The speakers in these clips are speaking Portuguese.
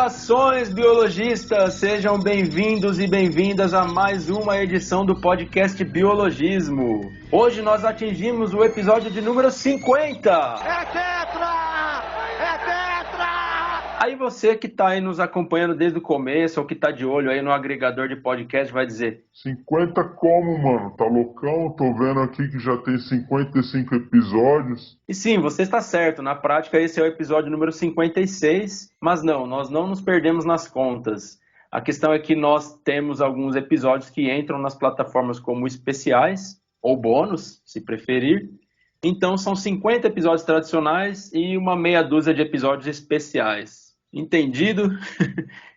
Saudações, biologistas! Sejam bem-vindos e bem-vindas a mais uma edição do podcast Biologismo. Hoje nós atingimos o episódio de número 50! É tetra! É tetra! Aí você que tá aí nos acompanhando desde o começo, ou que tá de olho aí no agregador de podcast, vai dizer: 50 como, mano? Tá loucão? Tô vendo aqui que já tem 55 episódios. E sim, você está certo. Na prática, esse é o episódio número 56. Mas não, nós não nos perdemos nas contas. A questão é que nós temos alguns episódios que entram nas plataformas como especiais, ou bônus, se preferir. Então, são 50 episódios tradicionais e uma meia dúzia de episódios especiais. Entendido?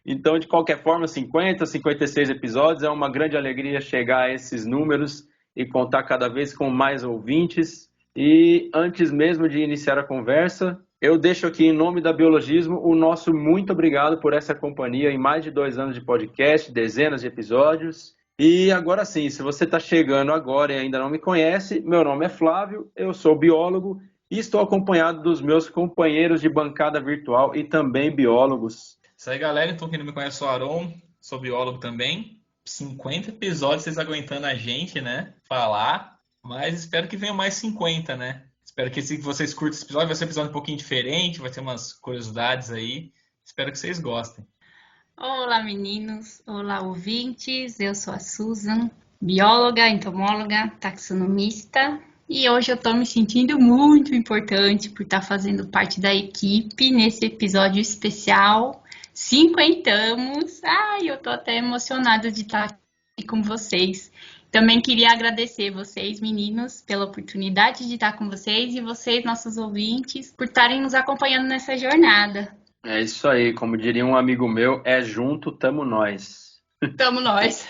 Então, de qualquer forma, 50, 56 episódios. É uma grande alegria chegar a esses números e contar cada vez com mais ouvintes. E antes mesmo de iniciar a conversa, eu deixo aqui em nome da Biologismo o nosso muito obrigado por essa companhia em mais de 2 anos de podcast, dezenas de episódios. E agora sim, se você está chegando agora e ainda não me conhece, meu nome é Flávio, eu sou biólogo e estou acompanhado dos meus companheiros de bancada virtual e também biólogos. Isso aí, galera. Então, quem não me conhece, eu sou o Aron, sou biólogo também. 50 episódios vocês aguentando a gente, né? Falar. Mas espero que venham mais 50, né? Espero que vocês curtam esse episódio. Vai ser um episódio um pouquinho diferente, vai ter umas curiosidades aí. Espero que vocês gostem. Olá, meninos. Olá, ouvintes. Eu sou a Susan, bióloga, entomóloga, taxonomista. E hoje eu tô me sentindo muito importante por estar fazendo parte da equipe nesse episódio especial. 50amos. Ai, eu tô até emocionada de estar aqui com vocês. Também queria agradecer vocês, meninos, pela oportunidade de estar com vocês e vocês, nossos ouvintes, por estarem nos acompanhando nessa jornada. É isso aí, como diria um amigo meu, é junto, tamo nós. Tamo nós.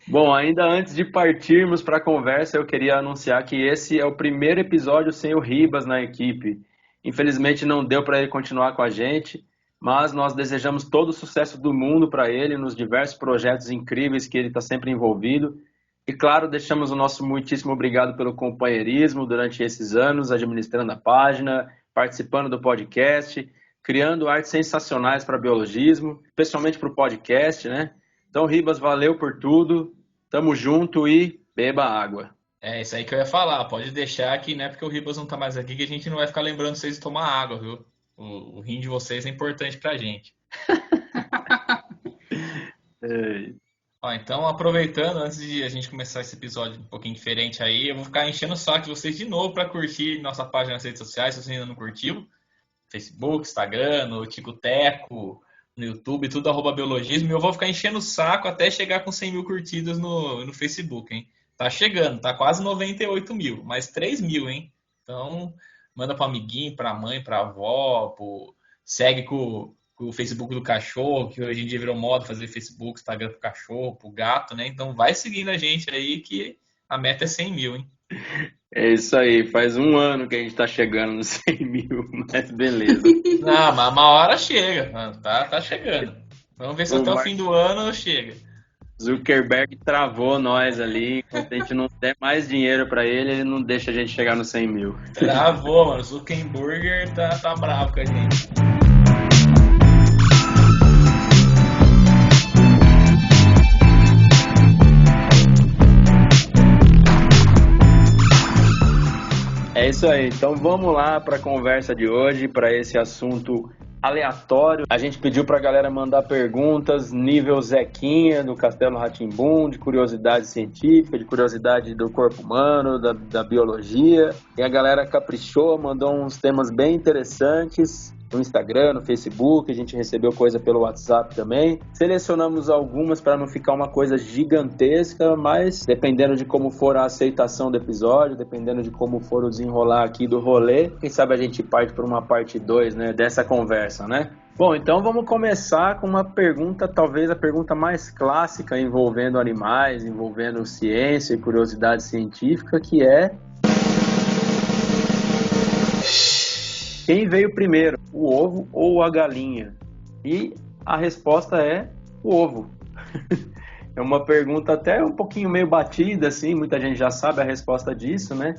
Bom, ainda antes de partirmos para a conversa, eu queria anunciar que esse é o primeiro episódio sem o Ribas na equipe. Infelizmente não deu para ele continuar com a gente, mas nós desejamos todo o sucesso do mundo para ele nos diversos projetos incríveis que ele está sempre envolvido. E claro, deixamos o nosso muitíssimo obrigado pelo companheirismo durante esses anos, administrando a página, participando do podcast, criando artes sensacionais para biologismo, especialmente para o podcast, né? Então, Ribas, valeu por tudo, tamo junto e beba água. É isso aí que eu ia falar, pode deixar que não é porque o Ribas não tá mais aqui que a gente não vai ficar lembrando vocês de tomar água, viu? O rim de vocês é importante pra gente. Ó, então, aproveitando, antes de a gente começar esse episódio um pouquinho diferente aí, eu vou ficar enchendo o saco de vocês de novo para curtir nossa página nas redes sociais, se você ainda não curtiu. Facebook, Instagram, no Ticoteco, no YouTube, tudo @biologismo. E eu vou ficar enchendo o saco até chegar com 100 mil curtidas no Facebook, hein? Tá chegando, tá quase 98 mil, mais 3 mil, hein? Então, manda pro amiguinho, pra mãe, pra avó, segue com o Facebook do cachorro, que hoje em dia virou moda fazer Facebook, Instagram pro cachorro, pro gato, né? Então vai seguindo a gente aí que a meta é 100 mil, hein? É isso aí, faz 1 ano que a gente tá chegando nos 100 mil, mas beleza. Não, mas uma hora chega, mano, tá chegando. Vamos ver se até o fim do ano chega. Zuckerberg travou nós ali, enquanto a gente não der mais dinheiro pra ele, ele não deixa a gente chegar nos 100 mil. Travou, mano, o Zuckerberg tá bravo com a gente. É isso aí, então vamos lá para a conversa de hoje, para esse assunto aleatório. A gente pediu para a galera mandar perguntas nível Zequinha do Castelo Rá-Tim-Bum, de curiosidade científica, de curiosidade do corpo humano, da biologia. E a galera caprichou, mandou uns temas bem interessantes no Instagram, no Facebook, a gente recebeu coisa pelo WhatsApp também. Selecionamos algumas para não ficar uma coisa gigantesca, mas dependendo de como for a aceitação do episódio, dependendo de como for o desenrolar aqui do rolê, quem sabe a gente parte para uma parte 2, né, dessa conversa, né? Bom, então vamos começar com uma pergunta, talvez a pergunta mais clássica envolvendo animais, envolvendo ciência e curiosidade científica, que é: quem veio primeiro, o ovo ou a galinha? E a resposta é o ovo. É uma pergunta até um pouquinho meio batida, assim, muita gente já sabe a resposta disso, né?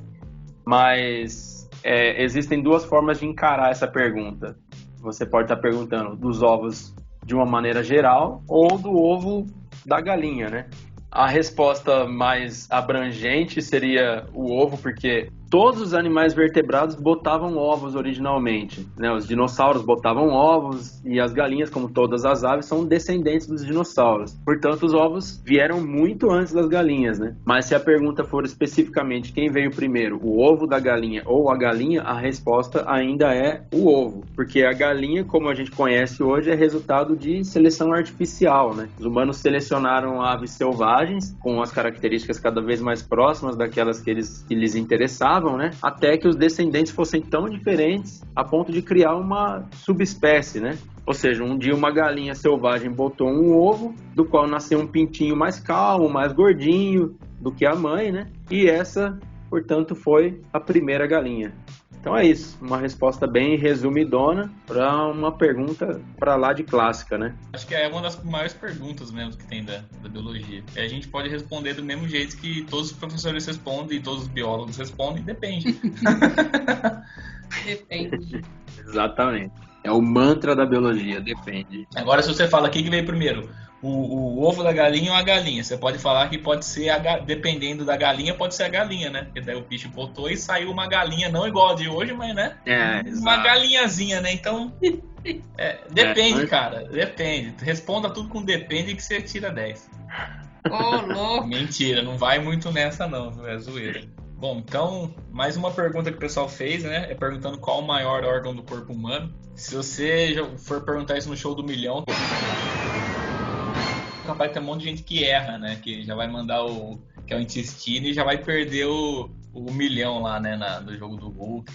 Mas existem 2 formas de encarar essa pergunta. Você pode estar perguntando dos ovos de uma maneira geral ou do ovo da galinha, né? A resposta mais abrangente seria o ovo, porque todos os animais vertebrados botavam ovos originalmente, né? Os dinossauros botavam ovos e as galinhas, como todas as aves, são descendentes dos dinossauros. Portanto, os ovos vieram muito antes das galinhas, né? Mas se a pergunta for especificamente quem veio primeiro, o ovo da galinha ou a galinha, a resposta ainda é o ovo. Porque a galinha, como a gente conhece hoje, é resultado de seleção artificial, né? Os humanos selecionaram aves selvagens com as características cada vez mais próximas daquelas que lhes interessavam, né? Até que os descendentes fossem tão diferentes a ponto de criar uma subespécie, né? Ou seja, um dia uma galinha selvagem botou um ovo, do qual nasceu um pintinho mais calmo, mais gordinho do que a mãe, né? E essa, portanto, foi a primeira galinha. Então é isso, uma resposta bem resumidona para uma pergunta para lá de clássica, né? Acho que é uma das maiores perguntas mesmo que tem da biologia. E a gente pode responder do mesmo jeito que todos os professores respondem e todos os biólogos respondem, depende. Depende. Exatamente. É o mantra da biologia, depende. Agora, se você fala, o que veio primeiro? O ovo da galinha ou a galinha? Você pode falar que pode ser, dependendo da galinha, pode ser a galinha, né? Porque daí o bicho botou e saiu uma galinha, não igual a de hoje, mas, né? Uma galinhazinha, né? Então, depende, cara. Depende. Responda tudo com depende que você tira 10. Ô, louco. Mentira, não vai muito nessa não, é zoeira. Bom, então, mais uma pergunta que o pessoal fez, né? É perguntando qual o maior órgão do corpo humano. Se você já for perguntar isso no show do milhão, capaz tem um monte de gente que erra, né? Que já vai mandar que é o intestino e já vai perder o milhão lá, né? No jogo do Hulk.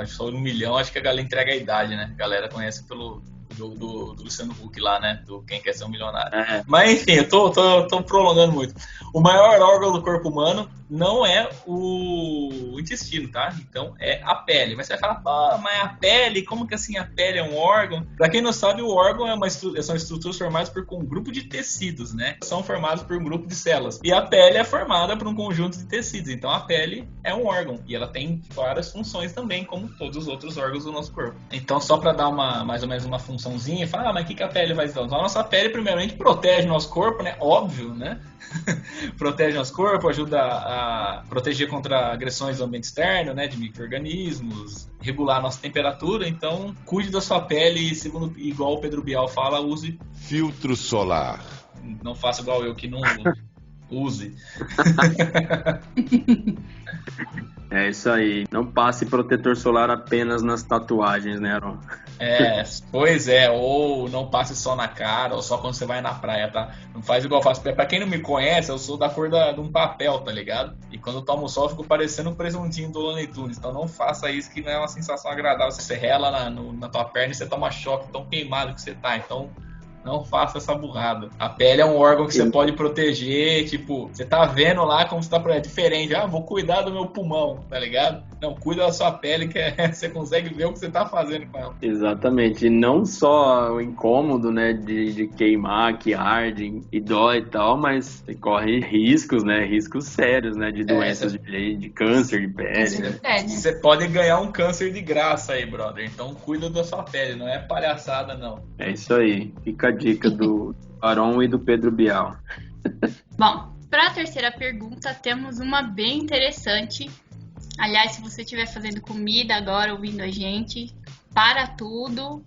Só no milhão, acho que a galera entrega a idade, né? A galera conhece pelo jogo do Luciano Huck lá, né? Do Quem Quer Ser um Milionário. Mas enfim, eu tô prolongando muito. O maior órgão do corpo humano não é o intestino, tá? Então é a pele. Mas você vai falar, pô, mas a pele, como que assim a pele é um órgão? Pra quem não sabe, o órgão são estruturas formadas por um grupo de tecidos, né? São formados por um grupo de células. E a pele é formada por um conjunto de tecidos. Então a pele é um órgão. E ela tem várias funções também, como todos os outros órgãos do nosso corpo. Então, só pra dar mais ou menos uma funçãozinha, fala, mas o que a pele vai fazer? Então, a nossa pele, primeiramente, protege nosso corpo, né? Óbvio, né? Protege nosso corpo, ajuda a proteger contra agressões do ambiente externo, né? De micro-organismos, regular a nossa temperatura. Então, cuide da sua pele e, segundo, igual o Pedro Bial fala, use filtro solar. Não faça igual eu que não use. É isso aí. Não passe protetor solar apenas nas tatuagens, né, Aaron? Pois é. Ou não passe só na cara, ou só quando você vai na praia, tá? Não faz igual eu faço. Pra quem não me conhece, eu sou da cor de um papel, tá ligado? E quando eu tomo sol, eu fico parecendo um presuntinho do Looney Tunes. Então não faça isso, que não é uma sensação agradável. Você rela na tua perna e você toma choque, tão queimado que você tá. Então, não faça essa burrada. A pele é um órgão que você pode proteger, tipo, você tá vendo lá como você tá protegendo. É diferente. Vou cuidar do meu pulmão, tá ligado? Não, cuida da sua pele que você consegue ver o que você tá fazendo com ela. Exatamente. E não só o incômodo, né, de queimar, que arde e dói e tal, mas você corre riscos, né, riscos sérios, né, de doenças de câncer de pele, né? Você pode ganhar um câncer de graça aí, brother. Então cuida da sua pele, não é palhaçada, não. É isso aí. Fica a dica do Aaron e do Pedro Bial. Bom, para a terceira pergunta, temos uma bem interessante. Aliás, se você estiver fazendo comida agora, ouvindo a gente, para tudo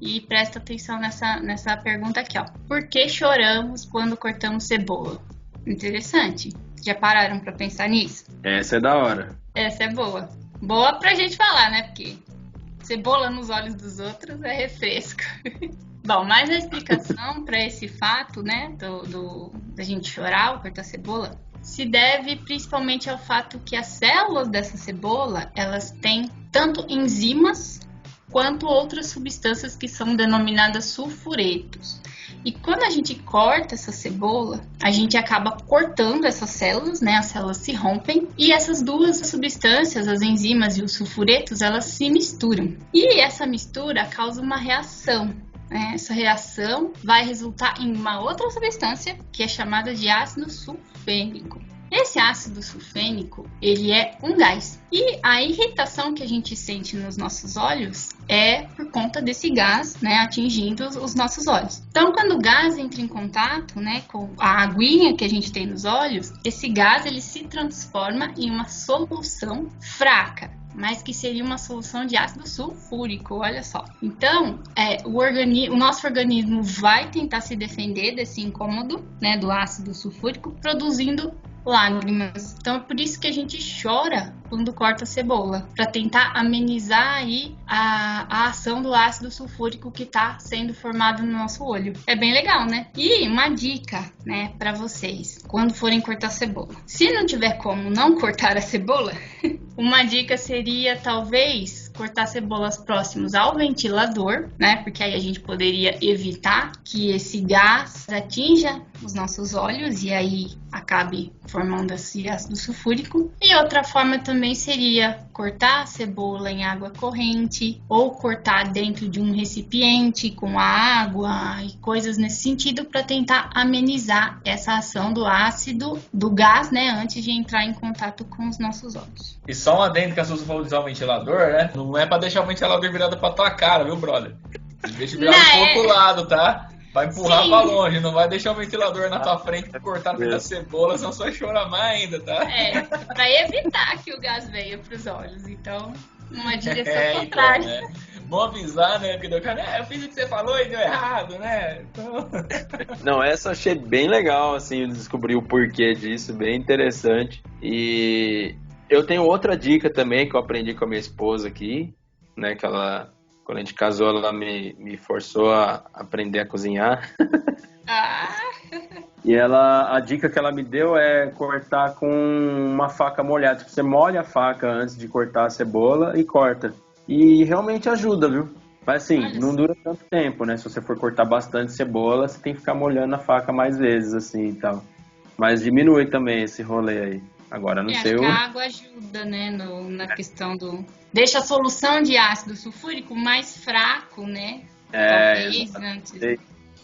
e presta atenção nessa pergunta aqui, ó. Por que choramos quando cortamos cebola? Interessante. Já pararam para pensar nisso? Essa é da hora. Essa é boa. Boa pra gente falar, né? Porque cebola nos olhos dos outros é refresco. Bom, mas a explicação para esse fato, né, da gente chorar ao cortar cebola, se deve principalmente ao fato que as células dessa cebola, elas têm tanto enzimas quanto outras substâncias que são denominadas sulfuretos. E quando a gente corta essa cebola, a gente acaba cortando essas células, né? As células se rompem e essas duas substâncias, as enzimas e os sulfuretos, elas se misturam. E essa mistura causa uma reação. Essa reação vai resultar em uma outra substância que é chamada de ácido sulfêmico. Esse ácido sulfênico, ele é um gás. E a irritação que a gente sente nos nossos olhos é por conta desse gás, né, atingindo os nossos olhos. Então, quando o gás entra em contato, né, com a aguinha que a gente tem nos olhos, esse gás ele se transforma em uma solução fraca, mas que seria uma solução de ácido sulfúrico, olha só. Então, o nosso organismo vai tentar se defender desse incômodo, né, do ácido sulfúrico, produzindo lágrimas. Então é por isso que a gente chora quando corta a cebola, para tentar amenizar aí a ação do ácido sulfúrico que está sendo formado no nosso olho. É bem legal, né? E uma dica, né, para vocês, quando forem cortar cebola. Se não tiver como não cortar a cebola, uma dica seria talvez cortar cebolas próximos ao ventilador, né? Porque aí a gente poderia evitar que esse gás atinja os nossos olhos e aí acabe formando esse ácido sulfúrico. E outra forma também seria cortar a cebola em água corrente ou cortar dentro de um recipiente com água e coisas nesse sentido para tentar amenizar essa ação do ácido, do gás, né? Antes de entrar em contato com os nossos olhos. E só um adendo que a Suzy falou de usar o ventilador, né? Não é pra deixar o ventilador virado pra tua cara, viu, brother? Deixa virado pro outro lado, tá? Vai empurrar Sim. Pra longe, não vai deixar o ventilador na tua frente pra cortar no meio da cebola, senão você vai chorar mais ainda, tá? Pra evitar que o gás venha pros olhos. Então, uma direção contrária. Então, né? Bom avisar, né? Porque eu fiz o que você falou e deu errado, né? Então... Não, essa eu achei bem legal, assim, descobrir o porquê disso, bem interessante. E eu tenho outra dica também que eu aprendi com a minha esposa aqui, né? Que ela, quando a gente casou, ela me forçou a aprender a cozinhar. E a dica que ela me deu é cortar com uma faca molhada. Você molha a faca antes de cortar a cebola e corta. E realmente ajuda, viu? Mas assim, não dura tanto tempo, né? Se você for cortar bastante cebola, você tem que ficar molhando a faca mais vezes, assim, e tal. Mas diminui também esse rolê aí. Agora, não sei... Acho que a água ajuda, né? Na questão do... Deixa a solução de ácido sulfúrico mais fraco, né? Talvez antes.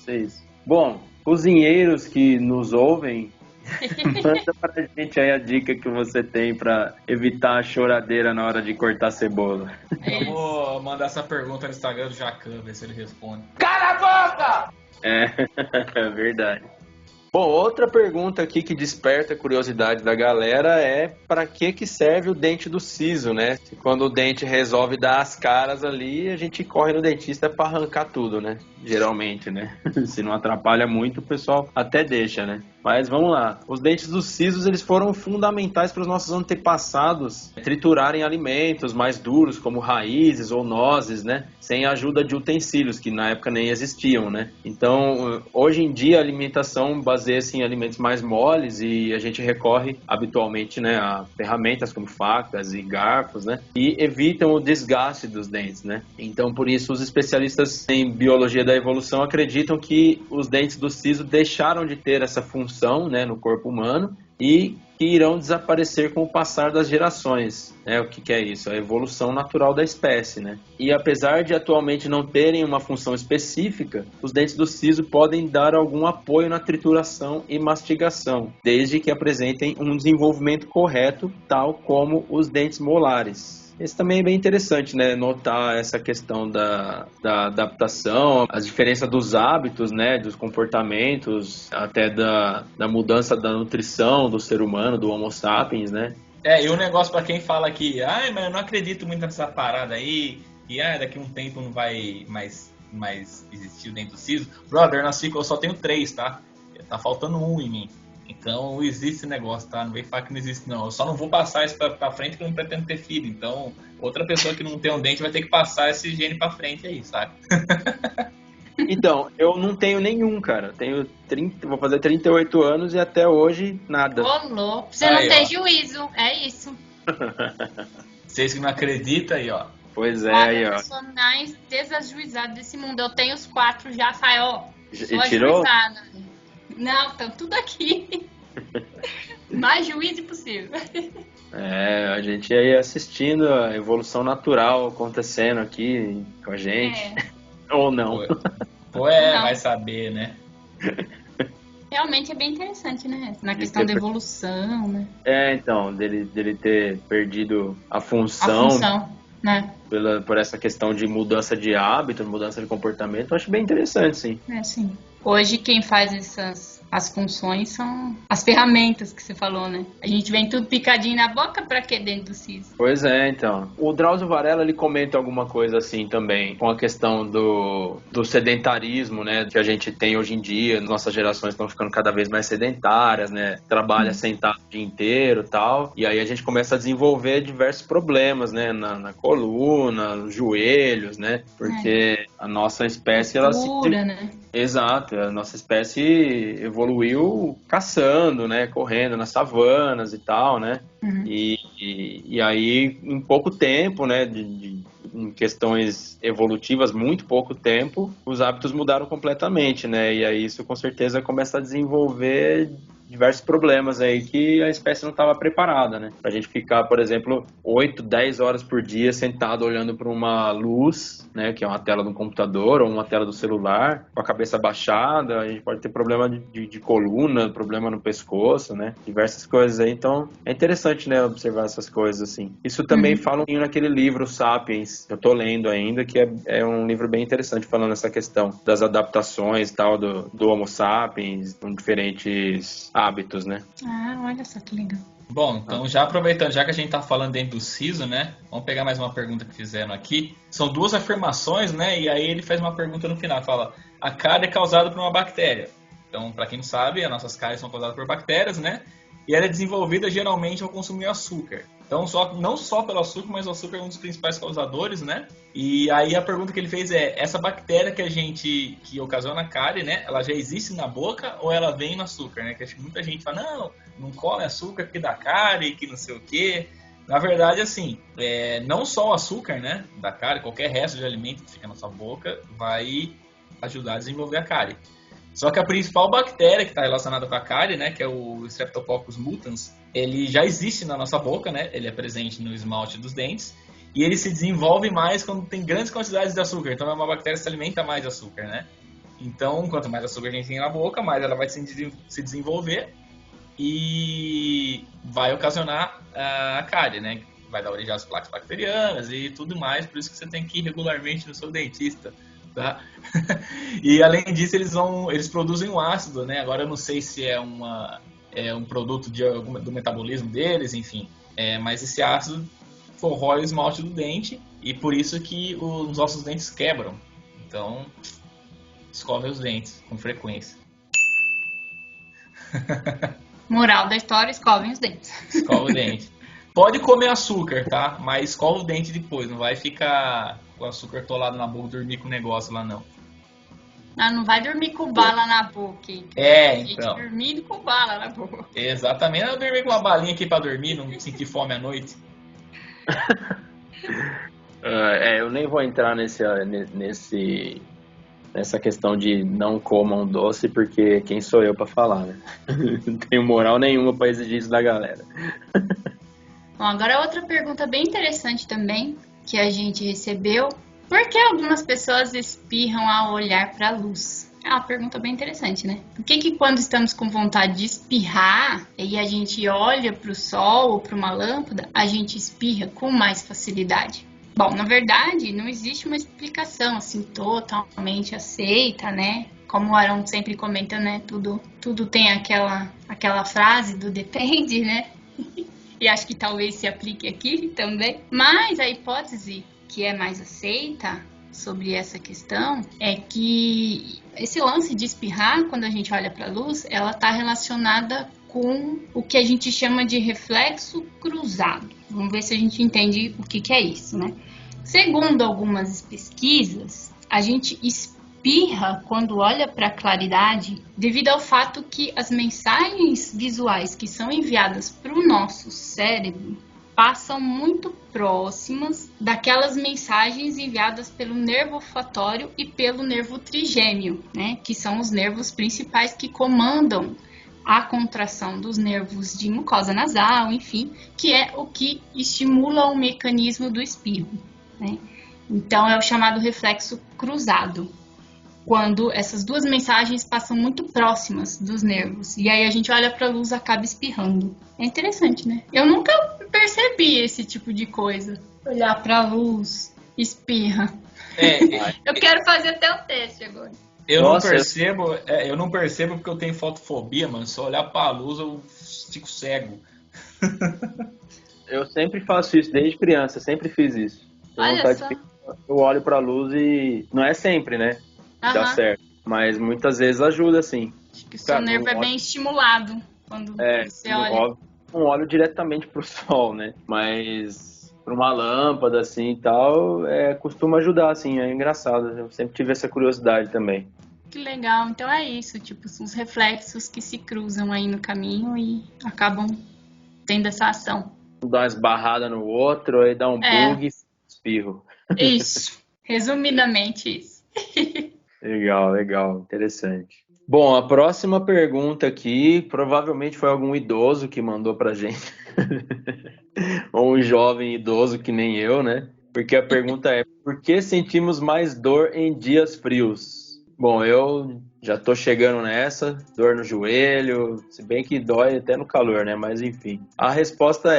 Sei isso. Bom, cozinheiros que nos ouvem... Manda pra gente aí a dica que você tem pra evitar a choradeira na hora de cortar cebola. Eu vou mandar essa pergunta no Instagram do Jacan, ver se ele responde. Cala a boca! É verdade. Bom, outra pergunta aqui que desperta a curiosidade da galera é para que serve o dente do siso, né? Quando o dente resolve dar as caras ali, a gente corre no dentista para arrancar tudo, né? Geralmente, né? Se não atrapalha muito, o pessoal até deixa, né? Mas vamos lá. Os dentes dos sisos, eles foram fundamentais para os nossos antepassados triturarem alimentos mais duros, como raízes ou nozes, né? Sem a ajuda de utensílios, que na época nem existiam, né? Então, hoje em dia, a alimentação baseia-se em alimentos mais moles e a gente recorre habitualmente, né, a ferramentas como facas e garfos, né? E evitam o desgaste dos dentes, né? Então, por isso, os especialistas em biologia da evolução acreditam que os dentes do siso deixaram de ter essa função, né, no corpo humano e que irão desaparecer com o passar das gerações. O que é isso? A evolução natural da espécie, né? E apesar de atualmente não terem uma função específica, os dentes do siso podem dar algum apoio na trituração e mastigação, desde que apresentem um desenvolvimento correto, tal como os dentes molares. Esse também é bem interessante, né? Notar essa questão da adaptação, as diferenças dos hábitos, né? Dos comportamentos, até da mudança da nutrição do ser humano, do Homo sapiens, né? E um negócio pra quem fala que, mas eu não acredito muito nessa parada aí, que daqui a um tempo não vai mais existir o dente do siso. Brother, eu só tenho 3, tá? Tá faltando 1 em mim. Então existe esse negócio, tá? Não vem falar que não existe, não. Eu só não vou passar isso pra frente porque eu não pretendo ter filho. Então, outra pessoa que não tem um dente vai ter que passar esse gene pra frente aí, sabe? Então, eu não tenho nenhum, cara. Vou fazer 38 anos e até hoje nada. Ô, louco. Você não tem juízo. É isso. Vocês que não acreditam aí, ó. Pois é, aí, ó. Eu sou mais desajuizada desse mundo. Eu tenho os 4 já, Fael. E tirou? Ajuizada. Não, estão tudo aqui. Mais juízo possível. A gente aí assistindo a evolução natural acontecendo aqui com a gente. Ou não. Não. Vai saber, né? Realmente é bem interessante, né? Na questão da evolução, né? Então, dele ter perdido a A função, né? por essa questão de mudança de hábito, mudança de comportamento, eu acho bem interessante, sim. Sim. Hoje quem faz as funções são as ferramentas que você falou, né? A gente vem tudo picadinho na boca pra quê dentro do siso? Pois é, então. O Drauzio Varela, ele comenta alguma coisa assim também, com a questão do sedentarismo, né, que a gente tem hoje em dia. Nossas gerações estão ficando cada vez mais sedentárias, né? Trabalha sentado o dia inteiro e tal. E aí a gente começa a desenvolver diversos problemas, né? Na coluna, nos joelhos, né? Porque a nossa espécie, ela se... né? Exato, a nossa espécie evoluiu caçando, né, correndo nas savanas e tal, né, e aí em pouco tempo, né, em questões evolutivas, muito pouco tempo, os hábitos mudaram completamente, né, e aí isso com certeza começa a desenvolver diversos problemas aí que a espécie não estava preparada, né? Pra gente ficar, por exemplo, 8, 10 horas por dia sentado olhando para uma luz, né? Que é uma tela do computador ou uma tela do celular, com a cabeça baixada, a gente pode ter problema de coluna, problema no pescoço, né? Diversas coisas aí. Então, é interessante, né? Observar essas coisas, assim. Isso também fala um pouquinho naquele livro, Sapiens, que eu tô lendo ainda, que é um livro bem interessante falando essa questão das adaptações e tal, do Homo sapiens, com diferentes hábitos, né? Olha só que legal. Bom, então já aproveitando, já que a gente tá falando dentro do siso, né? Vamos pegar mais uma pergunta que fizeram aqui. São duas afirmações, né? E aí ele faz uma pergunta no final, fala: a cárie é causada por uma bactéria. Então, para quem não sabe, as nossas cáries são causadas por bactérias, né? E ela é desenvolvida geralmente ao consumir açúcar. Então, não só pelo açúcar, mas o açúcar é um dos principais causadores, né? E aí a pergunta que ele fez é: essa bactéria que ocasiona a cárie, né? Ela já existe na boca ou ela vem no açúcar, né? Que acho que muita gente fala: não come açúcar que dá cárie, que não sei o quê. Na verdade, assim, não só o açúcar, né? Da cárie, qualquer resto de alimento que fica na sua boca vai ajudar a desenvolver a cárie. Só que a principal bactéria que está relacionada com a cárie, né, que é o Streptococcus mutans, ele já existe na nossa boca, né? Ele é presente no esmalte dos dentes e ele se desenvolve mais quando tem grandes quantidades de açúcar. Então é uma bactéria que se alimenta mais de açúcar, né? Então, quanto mais açúcar a gente tem na boca, mais ela vai se desenvolver e vai ocasionar a cárie, né? Vai dar origem às placas bacterianas e tudo mais. Por isso que você tem que ir regularmente no seu dentista. Tá? E além disso eles produzem um ácido, né? Agora eu não sei se é um produto do metabolismo deles, enfim, mas esse ácido corrói o esmalte do dente e por isso que os nossos dentes quebram. Então escove os dentes com frequência. Moral da história: escovem os dentes. Escova o dente. Pode comer açúcar, tá? Mas escova o dente depois, não vai ficar com o açúcar atolado na boca, dormir com o negócio lá, não. Não vai dormir com bala na boca. Então. Dormindo com bala na boca. Exatamente. Eu dormi com uma balinha aqui pra dormir, não sentir fome à noite. Eu nem vou entrar nessa questão de não comam doce, porque quem sou eu pra falar, né? Não tenho moral nenhuma pra exigir isso da galera. Bom, agora outra pergunta bem interessante também, que a gente recebeu: por que algumas pessoas espirram ao olhar para a luz? É uma pergunta bem interessante, né? Por que quando estamos com vontade de espirrar e a gente olha para o sol ou para uma lâmpada, a gente espirra com mais facilidade? Bom, na verdade, não existe uma explicação assim totalmente aceita, né? Como o Arão sempre comenta, né? Tudo tem aquela frase do depende, né? E acho que talvez se aplique aqui também. Mas a hipótese que é mais aceita sobre essa questão é que esse lance de espirrar, quando a gente olha para a luz, ela está relacionada com o que a gente chama de reflexo cruzado. Vamos ver se a gente entende o que é isso, né? Segundo algumas pesquisas, a gente espirra quando olha para a claridade devido ao fato que as mensagens visuais que são enviadas para o nosso cérebro passam muito próximas daquelas mensagens enviadas pelo nervo olfatório e pelo nervo trigêmeo, né? Que são os nervos principais que comandam a contração dos nervos de mucosa nasal, enfim, que é o que estimula o mecanismo do espirro, né? Então é o chamado reflexo cruzado. quando essas duas mensagens passam muito próximas dos nervos. E aí a gente olha para a luz e acaba espirrando. É interessante, né? Eu nunca percebi esse tipo de coisa. Olhar para a luz, espirra. Eu quero fazer até o teste agora. Eu não percebo porque eu tenho fotofobia, mano. Se eu olhar para a luz, eu fico cego. Eu sempre faço isso, desde criança, sempre fiz isso. Olha só. Eu olho pra luz e não é sempre, né? Dá certo. Mas muitas vezes ajuda, sim. Acho que o seu nervo é bem estimulado quando você olha. Não olho diretamente pro sol, né? Mas pra uma lâmpada, assim, e tal, costuma ajudar, assim, é engraçado. Eu sempre tive essa curiosidade também. Que legal. Então é isso, tipo, são os reflexos que se cruzam aí no caminho e acabam tendo essa ação. Dá uma esbarrada no outro, aí dá um bug e espirro. Isso. Resumidamente isso. Legal. Interessante. Bom, a próxima pergunta aqui, provavelmente foi algum idoso que mandou pra gente. Ou um jovem idoso que nem eu, né? Porque a pergunta é: por que sentimos mais dor em dias frios? Bom, eu já tô chegando nessa, dor no joelho, se bem que dói até no calor, né? Mas enfim. A resposta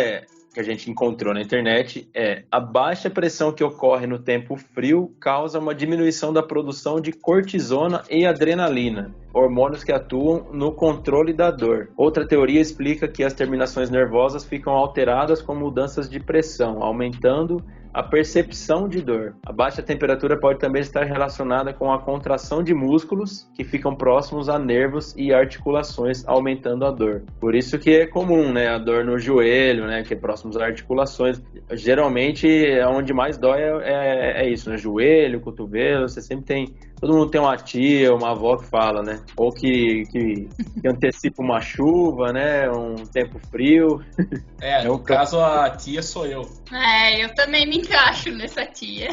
que a gente encontrou na internet a baixa pressão que ocorre no tempo frio causa uma diminuição da produção de cortisona e adrenalina, hormônios que atuam no controle da dor. Outra teoria explica que as terminações nervosas ficam alteradas com mudanças de pressão, aumentando a percepção de dor. A baixa temperatura pode também estar relacionada com a contração de músculos que ficam próximos a nervos e articulações, aumentando a dor. Por isso que é comum, né, a dor no joelho, né, que é próximo às articulações. Geralmente, onde mais dói é isso, né, joelho, cotovelo, você sempre tem... Todo mundo tem uma tia, uma avó que fala, né? Ou que antecipa uma chuva, né? Um tempo frio. No caso, a tia sou eu. Eu também me encaixo nessa tia.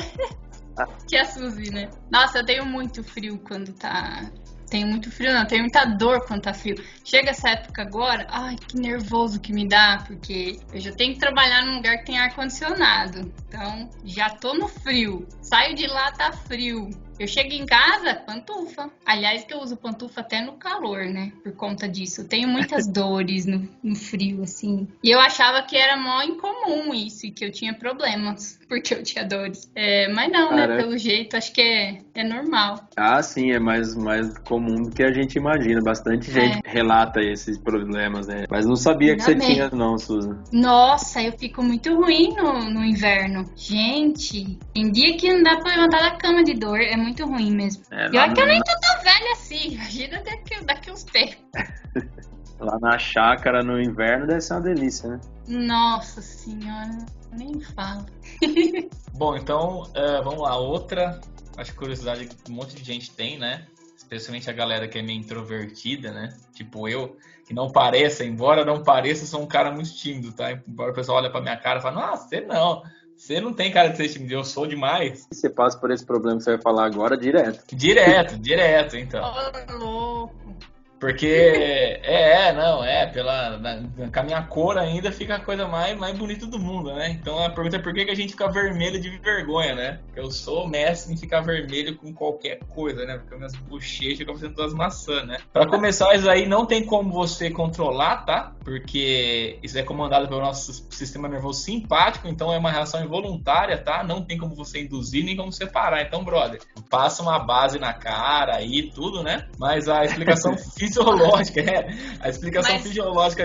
Que é a Suzy, né? Nossa, eu tenho muito frio quando tá... Tenho muito frio, não. Tenho muita dor quando tá frio. Chega essa época agora, ai, que nervoso que me dá, porque eu já tenho que trabalhar num lugar que tem ar-condicionado. Então, já tô no frio. Saio de lá, tá frio. Eu chego em casa, pantufa. Aliás, que eu uso pantufa até no calor, né? Por conta disso. Eu tenho muitas dores no frio, assim. E eu achava que era mó incomum isso, e que eu tinha problemas, porque eu tinha dores. Mas não, né? Pelo jeito, acho que é normal. Ah, sim, é mais comum do que a gente imagina. Bastante gente relata esses problemas, né? Mas não sabia que você tinha, não, Susan. Nossa, eu fico muito ruim no inverno. Gente, tem dia que não dá pra levantar da cama de dor. É muito ruim mesmo. Pior que eu nem tô tão velha assim. Imagina daqui uns tempos. Lá na chácara, no inverno, deve ser uma delícia, né? Nossa senhora, nem falo. Bom, então, vamos lá. Outra, acho que curiosidade que um monte de gente tem, né? Especialmente a galera que é meio introvertida, né? Tipo eu, que não pareça, embora não pareça, sou um cara muito tímido, tá? Embora o pessoal olha pra minha cara e fala, nossa, você não tem cara de ser tímido, eu sou demais. Você passa por esse problema que você vai falar agora direto. Direto, então. Ô, louco. Porque, com a minha cor ainda fica a coisa mais bonita do mundo, né? Então a pergunta é por que a gente fica vermelho de vergonha, né? Porque eu sou mestre em ficar vermelho com qualquer coisa, né? Porque minhas bochechas acabam sendo todas maçã, né? Pra começar, isso aí não tem como você controlar, tá? Porque isso é comandado pelo nosso sistema nervoso simpático, então é uma reação involuntária, tá? Não tem como você induzir, nem como você parar. Então, brother, passa uma base na cara aí, tudo, né? Mas a explicação fisiológica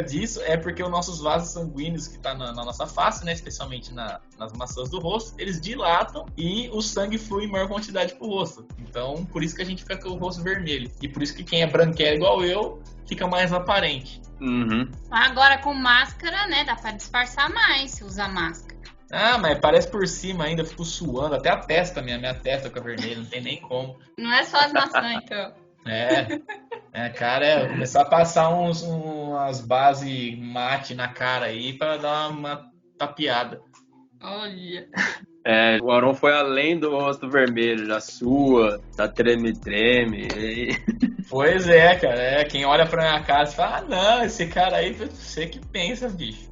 disso é porque os nossos vasos sanguíneos que tá na nossa face, né, especialmente nas maçãs do rosto, eles dilatam e o sangue flui em maior quantidade pro rosto. Então, por isso que a gente fica com o rosto vermelho. E por isso que quem é branquelo igual eu, fica mais aparente. Uhum. Agora com máscara, né, dá pra disfarçar mais se usar máscara. Ah, mas parece por cima ainda, eu fico suando, até a testa, minha testa fica vermelha, não tem nem como. Não é só as maçãs, então. Cara, começar a passar umas bases mate na cara aí pra dar uma tapeada. Olha. O Aron foi além do rosto vermelho, já sua, tá treme-treme. Pois é, cara. Quem olha pra minha cara e fala, não, esse cara aí, você que pensa, bicho.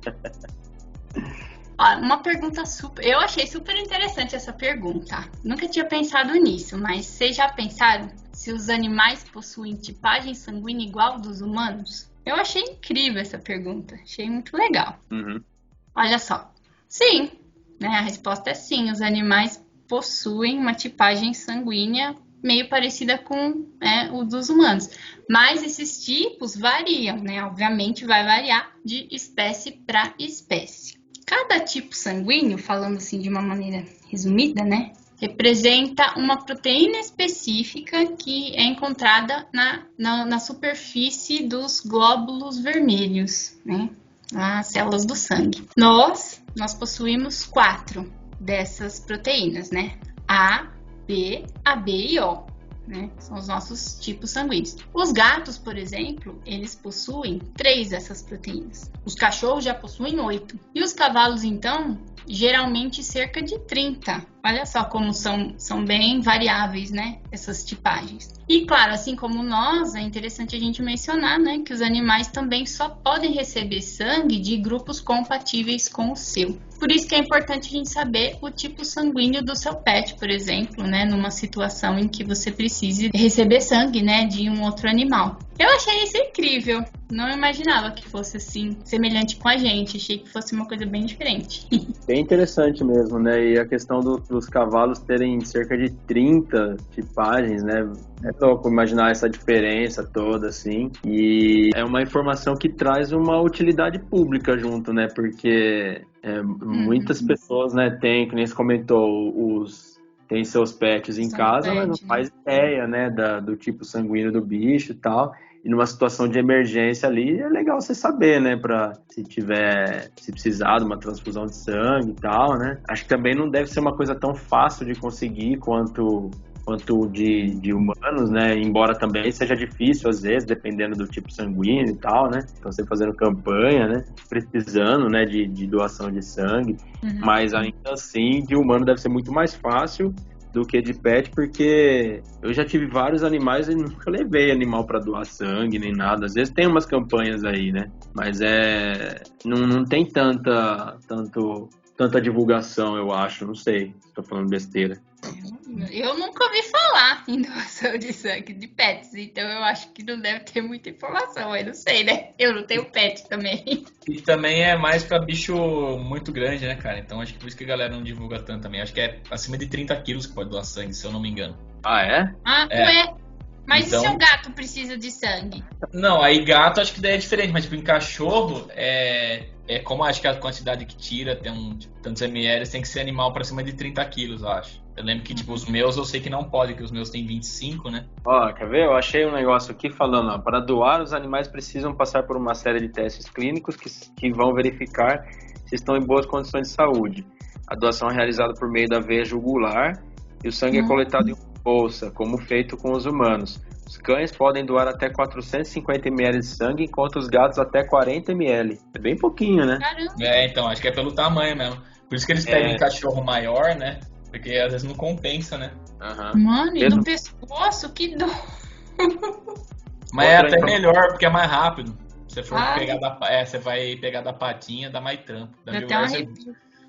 Ó, uma pergunta eu achei super interessante essa pergunta. Nunca tinha pensado nisso, mas vocês já pensaram se os animais possuem tipagem sanguínea igual dos humanos? Eu achei incrível essa pergunta, achei muito legal. Olha só, sim, né? A resposta é sim, os animais possuem uma tipagem sanguínea meio parecida com o dos humanos. Mas esses tipos variam, né? Obviamente vai variar de espécie para espécie. Cada tipo sanguíneo, falando assim de uma maneira resumida, né? Representa uma proteína específica que é encontrada na superfície dos glóbulos vermelhos, né? As células do sangue. Nós possuímos 4 dessas proteínas, né? A, B, AB e O, né? São os nossos tipos sanguíneos. Os gatos, por exemplo, eles possuem 3 dessas proteínas. Os cachorros já possuem 8. E os cavalos, então, geralmente cerca de 30. Olha só como são bem variáveis, né? Essas tipagens. E claro, assim como nós, é interessante a gente mencionar, né? Que os animais também só podem receber sangue de grupos compatíveis com o seu. Por isso que é importante a gente saber o tipo sanguíneo do seu pet, por exemplo, né? Numa situação em que você precise receber sangue, né? De um outro animal. Eu achei isso incrível. Não imaginava que fosse assim, semelhante com a gente. Achei que fosse uma coisa bem diferente. Bem interessante mesmo, né? E a questão dos cavalos terem cerca de 30 tipagens, né? É louco imaginar essa diferença toda, assim. E é uma informação que traz uma utilidade pública junto, né? Porque muitas pessoas, né, tem, que nem você comentou, tem seus pets em casa, mas não faz ideia, né, do tipo sanguíneo do bicho e tal. E numa situação de emergência ali, é legal você saber, né, se precisar de uma transfusão de sangue e tal, né. Acho que também não deve ser uma coisa tão fácil de conseguir quanto de humanos, né, embora também seja difícil às vezes, dependendo do tipo sanguíneo e tal, né, então você fazendo campanha, né, precisando, né, de doação de sangue, mas ainda assim, de humano deve ser muito mais fácil do que de pet, porque eu já tive vários animais e nunca levei animal para doar sangue nem nada. Às vezes tem umas campanhas aí, né? Mas não tem tanta divulgação, eu acho. Não sei, estou falando besteira. Eu nunca ouvi falar em doação de sangue de pets, então eu acho que não deve ter muita informação, eu não sei, né? Eu não tenho pet também. E também é mais pra bicho muito grande, né, cara? Então acho que por isso que a galera não divulga tanto também. Acho que é acima de 30 quilos que pode doar sangue, se eu não me engano. Ah, é? Ué? Mas então, e se o gato precisa de sangue? Não, aí gato acho que daí é diferente, mas tipo, em cachorro, como acho que a quantidade que tira tem tantos ml, tem que ser animal pra cima de 30 quilos, eu acho. Eu lembro que, tipo, os meus eu sei que não pode, que os meus têm 25, né? Ó, quer ver? Eu achei um negócio aqui falando, ó, para doar, os animais precisam passar por uma série de testes clínicos que vão verificar se estão em boas condições de saúde. A doação é realizada por meio da veia jugular e o sangue é coletado em uma bolsa, como feito com os humanos. Os cães podem doar até 450 ml de sangue, enquanto os gatos até 40 ml. É bem pouquinho, né? Caramba. Então, acho que é pelo tamanho mesmo. Por isso que eles pegam cachorro maior, né? Porque às vezes não compensa, né? Mano, e no pescoço, que dor. Mas é até melhor, porque é mais rápido. Se for você vai pegar da patinha, dá mais trampo. Da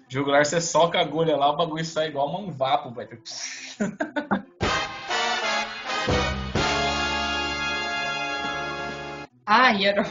jugular, você soca a agulha lá, o bagulho sai igual um vapo, velho. Ai, era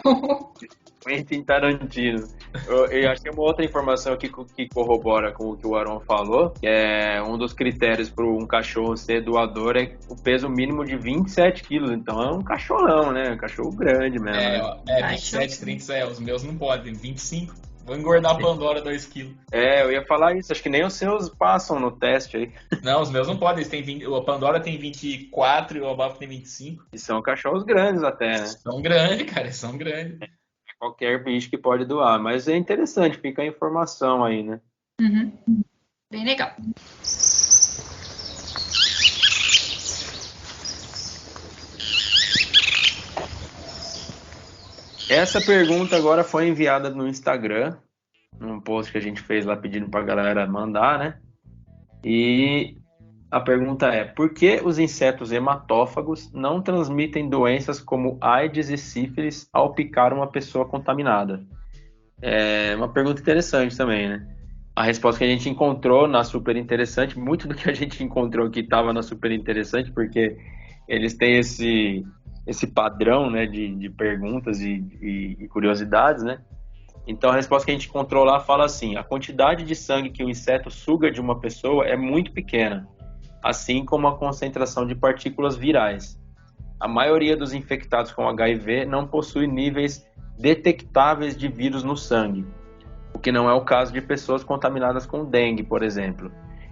Quentin Tarantino. Eu achei uma outra informação aqui que corrobora com o que o Aron falou, que é um dos critérios para um cachorro ser doador é o peso mínimo de 27 quilos. Então é um cachorrão, né? Um cachorro grande mesmo. 27, 30, os meus não podem, 25. Vou engordar a Pandora 2 quilos. Eu ia falar isso, acho que nem os seus passam no teste aí. Não, os meus não podem, a Pandora tem 24 e o Abafo tem 25. E são cachorros grandes até, né? São grandes, cara, são grandes. Qualquer bicho que pode doar, mas é interessante, fica a informação aí, né? Bem legal. Essa pergunta agora foi enviada no Instagram, num post que a gente fez lá pedindo pra galera mandar, né? E a pergunta é: por que os insetos hematófagos não transmitem doenças como AIDS e sífilis ao picar uma pessoa contaminada? É uma pergunta interessante também, né? A resposta que a gente encontrou na Super Interessante, muito do que a gente encontrou aqui estava na Super Interessante, porque eles têm esse padrão, né, de perguntas e curiosidades, né? Então a resposta que a gente encontrou lá fala assim: a quantidade de sangue que o inseto suga de uma pessoa é muito pequena, assim como a concentração de partículas virais. A maioria dos infectados com HIV não possui níveis detectáveis de vírus no sangue, o que não é o caso de pessoas contaminadas com dengue, por exemplo.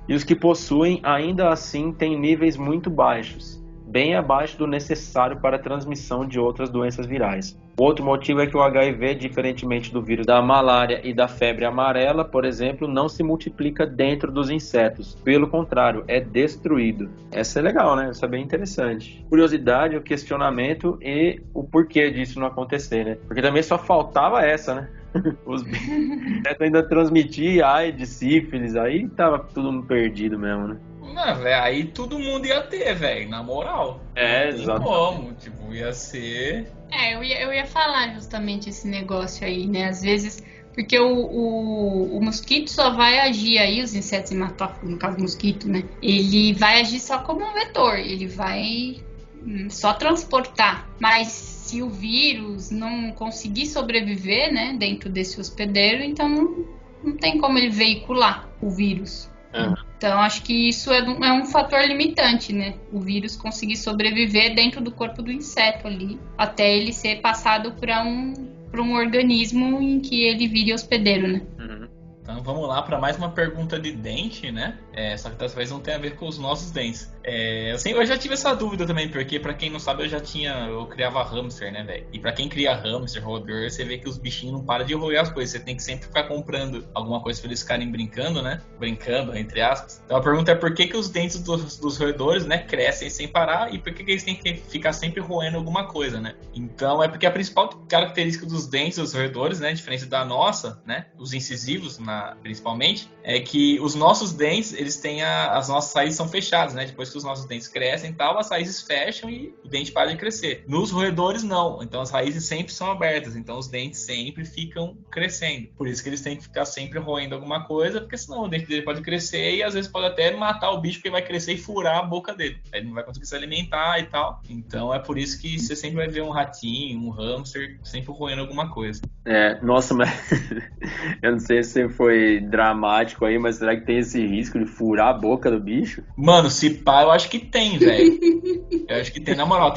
E os que possuem, ainda assim, têm níveis muito baixos, bem abaixo do necessário para a transmissão de outras doenças virais. O outro motivo é que o HIV, diferentemente do vírus da malária e da febre amarela, por exemplo, não se multiplica dentro dos insetos. Pelo contrário, é destruído. Essa é legal, né? Essa é bem interessante. Curiosidade, o questionamento e o porquê disso não acontecer, né? Porque também só faltava essa, né? Os insetos ainda transmitiam AIDS, sífilis, aí tava tudo perdido mesmo, né? Não, velho, aí todo mundo ia ter, velho, na moral. Exato. Como? Tipo, ia ser... Eu ia falar justamente esse negócio aí, né? Às vezes, porque o mosquito só vai agir aí, os insetos hematófagos, no caso do mosquito, né? Ele vai agir só como um vetor, ele vai só transportar. Mas se o vírus não conseguir sobreviver, né, dentro desse hospedeiro, então não tem como ele veicular o vírus. Então, acho que isso é um fator limitante, né? O vírus conseguir sobreviver dentro do corpo do inseto ali, até ele ser passado para um organismo em que ele vire hospedeiro, né? Então vamos lá para mais uma pergunta de dente, né? Só que dessa vez não tem a ver com os nossos dentes. Eu já tive essa dúvida também, porque pra quem não sabe, eu criava hamster, né, velho? E pra quem cria hamster, roedor, você vê que os bichinhos não param de roer as coisas. Você tem que sempre ficar comprando alguma coisa pra eles ficarem brincando, né? Brincando, entre aspas. Então a pergunta é por que os dentes dos roedores, né, crescem sem parar e por que eles têm que ficar sempre roendo alguma coisa, né? Então é porque a principal característica dos dentes dos roedores, né, diferente da nossa, né, os incisivos, principalmente, é que os nossos dentes, eles têm as nossas raízes são fechadas, né? Depois que os nossos dentes crescem e tal, as raízes fecham e o dente para de crescer. Nos roedores, não. Então as raízes sempre são abertas, então os dentes sempre ficam crescendo. Por isso que eles têm que ficar sempre roendo alguma coisa, porque senão o dente dele pode crescer e às vezes pode até matar o bicho, porque vai crescer e furar a boca dele. Aí ele não vai conseguir se alimentar e tal. Então é por isso que você sempre vai ver um ratinho, um hamster, sempre roendo alguma coisa. Nossa, mas eu não sei se você foi dramático aí, mas será que tem esse risco de furar a boca do bicho? Mano, se pá, eu acho que tem, velho. Eu acho que tem, na moral,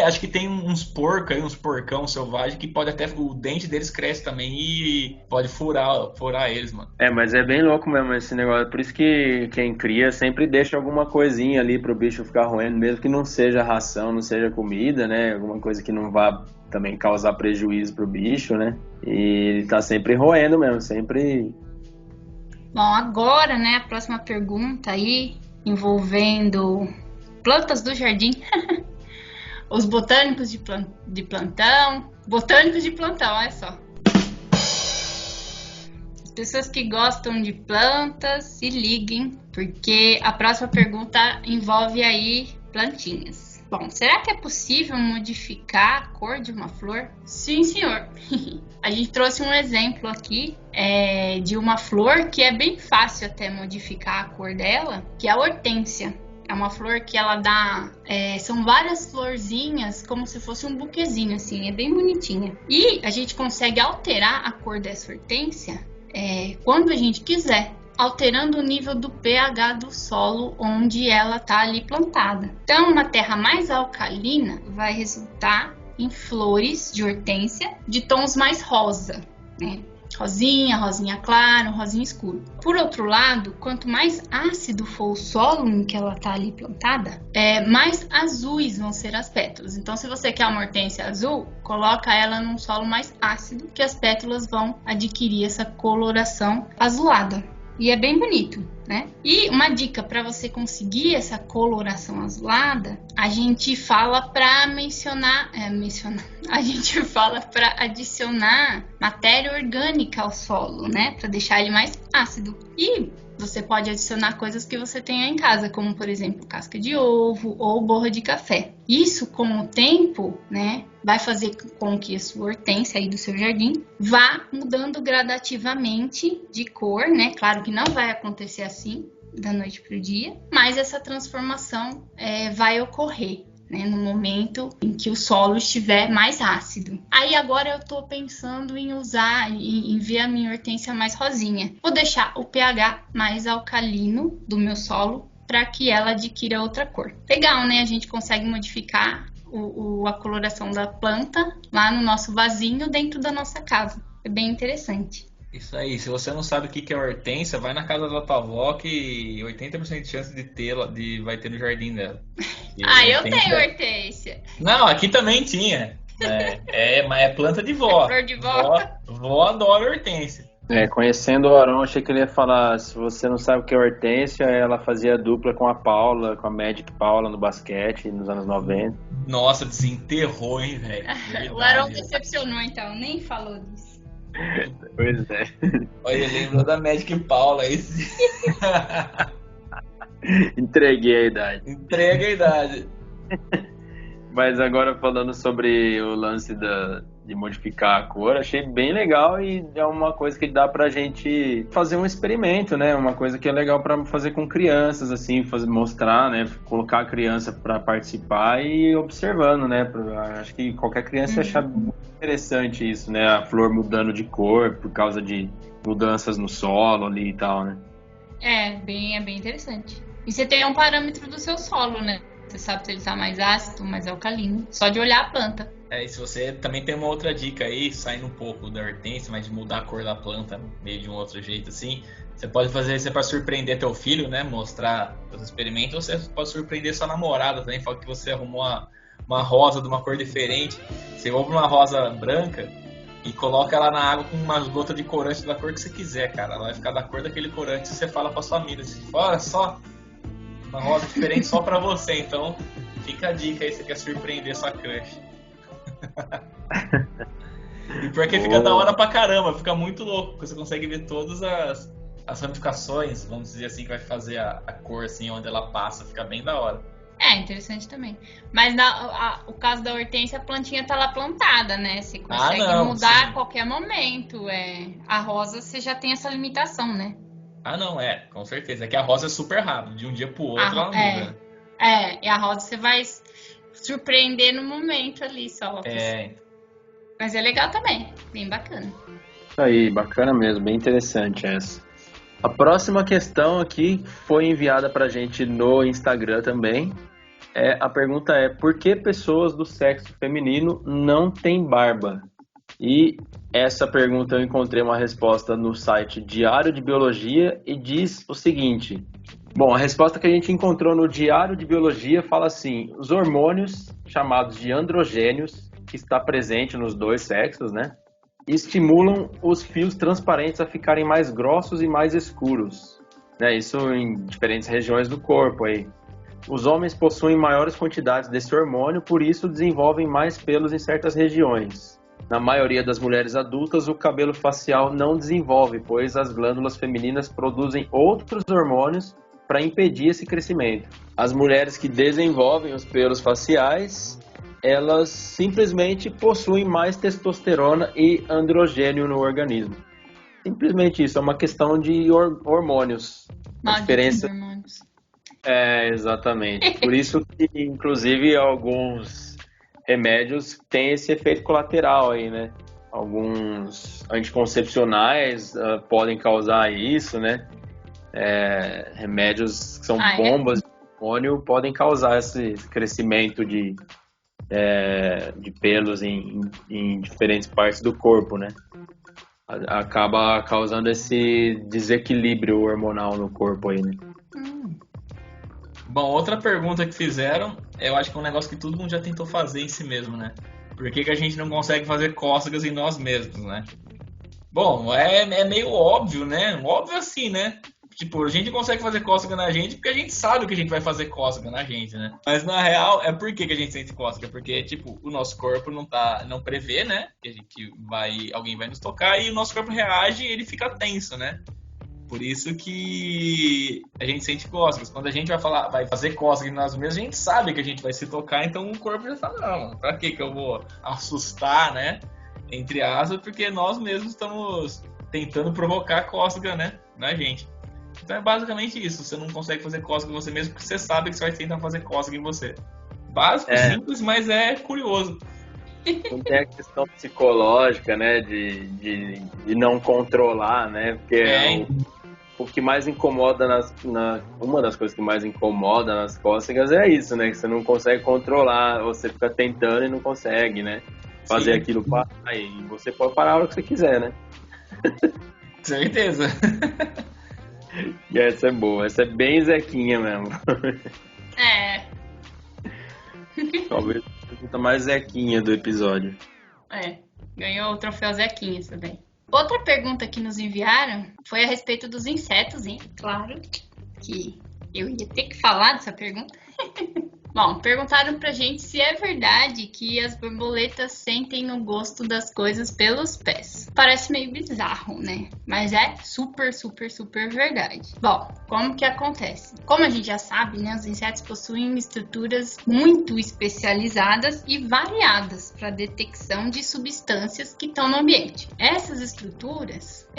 acho que tem uns porcos aí, uns porcão selvagem que pode até, o dente deles cresce também e pode furar eles, mano. Mas é bem louco mesmo esse negócio, por isso que quem cria sempre deixa alguma coisinha ali pro bicho ficar roendo, mesmo que não seja ração, não seja comida, né, alguma coisa que não vá também causar prejuízo pro bicho, né, e ele tá sempre roendo mesmo, sempre... Bom, agora, né, a próxima pergunta aí, envolvendo plantas do jardim, os botânicos de plantão, olha só. As pessoas que gostam de plantas, se liguem, porque a próxima pergunta envolve aí plantinhas. Bom, será que é possível modificar a cor de uma flor? Sim, senhor. A gente trouxe um exemplo aqui de uma flor que é bem fácil até modificar a cor dela, que é a hortênsia. É uma flor que ela dá... são várias florzinhas, como se fosse um buquezinho, assim. É bem bonitinha. E a gente consegue alterar a cor dessa hortênsia quando a gente quiser, alterando o nível do pH do solo onde ela está ali plantada. Então, uma terra mais alcalina vai resultar em flores de hortênsia de tons mais rosa, né? Rosinha claro, rosinha escuro. Por outro lado, quanto mais ácido for o solo em que ela está ali plantada, mais azuis vão ser as pétalas. Então, se você quer uma hortênsia azul, coloca ela num solo mais ácido, que as pétalas vão adquirir essa coloração azulada. E é bem bonito, né? E uma dica para você conseguir essa coloração azulada, a gente fala para a gente fala para adicionar matéria orgânica ao solo, né? Para deixar ele mais ácido. E você pode adicionar coisas que você tenha em casa, como por exemplo casca de ovo ou borra de café. Isso, com o tempo, né, vai fazer com que a sua hortênsia aí do seu jardim vá mudando gradativamente de cor, né? Claro que não vai acontecer assim da noite para o dia, mas essa transformação vai ocorrer. né, no momento em que o solo estiver mais ácido. Aí agora eu tô pensando em usar, em ver a minha hortênsia mais rosinha. Vou deixar o pH mais alcalino do meu solo para que ela adquira outra cor. Legal, né? A gente consegue modificar a coloração da planta lá no nosso vasinho dentro da nossa casa. É bem interessante. Isso aí, se você não sabe o que é hortênsia, vai na casa da tua avó que 80% de chance vai ter no jardim dela. Eu tenho hortência. Não, aqui também tinha. Mas é planta de vó. Flor de vó. Vó adora hortência. Conhecendo o Arão, achei que ele ia falar, se você não sabe o que é hortência, ela fazia dupla com a Paula, com a Magic Paula no basquete nos anos 90. Nossa, desenterrou, hein, velho? O Arão decepcionou, então, nem falou disso. Pois é. Olha, lembrou da Magic Paula, esse. Entreguei a idade. Entrega a idade. Mas agora falando sobre o lance de modificar a cor, achei bem legal e é uma coisa que dá pra gente fazer um experimento, né? Uma coisa que é legal pra fazer com crianças, assim, mostrar, né? Colocar a criança pra participar e ir observando, né? Acho que qualquer criança ia achar muito interessante isso, né? A flor mudando de cor por causa de mudanças no solo ali e tal, né? É bem interessante. E você tem um parâmetro do seu solo, né? Você sabe se ele tá mais ácido, mais alcalino, só de olhar a planta. E se você também tem uma outra dica aí, saindo um pouco da hortência, mas de mudar a cor da planta meio de um outro jeito assim, você pode fazer isso para surpreender teu filho, né? Mostrar os experimentos, ou você pode surpreender sua namorada também, falar que você arrumou uma rosa de uma cor diferente. Você compra uma rosa branca e coloca ela na água com umas gotas de corante da cor que você quiser, cara. Ela vai ficar da cor daquele corante e você fala pra sua amiga, assim, olha só, uma rosa diferente só pra você, então fica a dica aí se você quer surpreender sua crush. E porque fica da hora pra caramba, fica muito louco, porque você consegue ver todas as ramificações, vamos dizer assim, que vai fazer a cor assim, onde ela passa, fica bem da hora. Interessante também. Mas o caso da hortência, a plantinha tá lá plantada, né? Você consegue mudar a qualquer momento. A rosa, você já tem essa limitação, né? Não, com certeza. É que a rosa é super rápido, de um dia pro outro ela muda. E a rosa você vai surpreender no momento ali só. Mas é legal também, bem bacana. Isso aí, bacana mesmo, bem interessante essa. A próxima questão aqui foi enviada pra gente no Instagram também. A pergunta é: por que pessoas do sexo feminino não têm barba? E essa pergunta eu encontrei uma resposta no site Diário de Biologia e diz o seguinte. Bom, a resposta que a gente encontrou no Diário de Biologia fala assim: os hormônios chamados de androgênios, que está presente nos dois sexos, né, estimulam os fios transparentes a ficarem mais grossos e mais escuros, né, isso em diferentes regiões do corpo aí. Os homens possuem maiores quantidades desse hormônio, por isso desenvolvem mais pelos em certas regiões. Na maioria das mulheres adultas, o cabelo facial não desenvolve, pois as glândulas femininas produzem outros hormônios para impedir esse crescimento. As mulheres que desenvolvem os pelos faciais, elas simplesmente possuem mais testosterona e androgênio no organismo. Simplesmente isso, é uma questão de hormônios. A diferença... hormônios. Exatamente. Por isso que, inclusive, alguns remédios têm esse efeito colateral aí, né? Alguns anticoncepcionais podem causar isso, né? Remédios que são bombas de hormônio podem causar esse crescimento de pelos em diferentes partes do corpo, né? Acaba causando esse desequilíbrio hormonal no corpo aí, né? Bom, outra pergunta que fizeram, eu acho que é um negócio que todo mundo já tentou fazer em si mesmo, né? Por que a gente não consegue fazer cócegas em nós mesmos, né? Bom, é meio óbvio, né? Óbvio assim, né? Tipo, a gente consegue fazer cócega na gente porque a gente sabe que a gente vai fazer cócega na gente, né? Mas na real, por que a gente sente cócega? Porque, tipo, o nosso corpo não prevê, né? Que alguém vai nos tocar e o nosso corpo reage e ele fica tenso, né? Por isso que a gente sente cócegas. Quando a gente vai fazer cócega em nós mesmos, a gente sabe que a gente vai se tocar, então o corpo já fala, não, pra que eu vou assustar, né? Entre aspas, porque nós mesmos estamos tentando provocar cócega, né? Na gente. Então é basicamente isso. Você não consegue fazer cócega em você mesmo porque você sabe que você vai tentar fazer cócega em você. Básico, simples, mas é curioso. Não tem a questão psicológica, né, de não controlar, né, porque o que mais incomoda uma das coisas que mais incomoda nas cócegas é isso, né, que você não consegue controlar, você fica tentando e não consegue, né, fazer aquilo parar, e você pode parar a hora que você quiser, né. Certeza. E essa é boa, essa é bem Zequinha mesmo. Talvez a pergunta mais Zequinha do episódio. Ganhou o troféu Zequinha também. Outra pergunta que nos enviaram foi a respeito dos insetos, hein? Claro que eu ia ter que falar dessa pergunta. Bom, perguntaram pra gente se é verdade que as borboletas sentem o gosto das coisas pelos pés. Parece meio bizarro, né? Mas é super, super, super verdade. Bom, como que acontece? Como a gente já sabe, né? Os insetos possuem estruturas muito especializadas e variadas para detecção de substâncias que estão no ambiente. Essas estruturas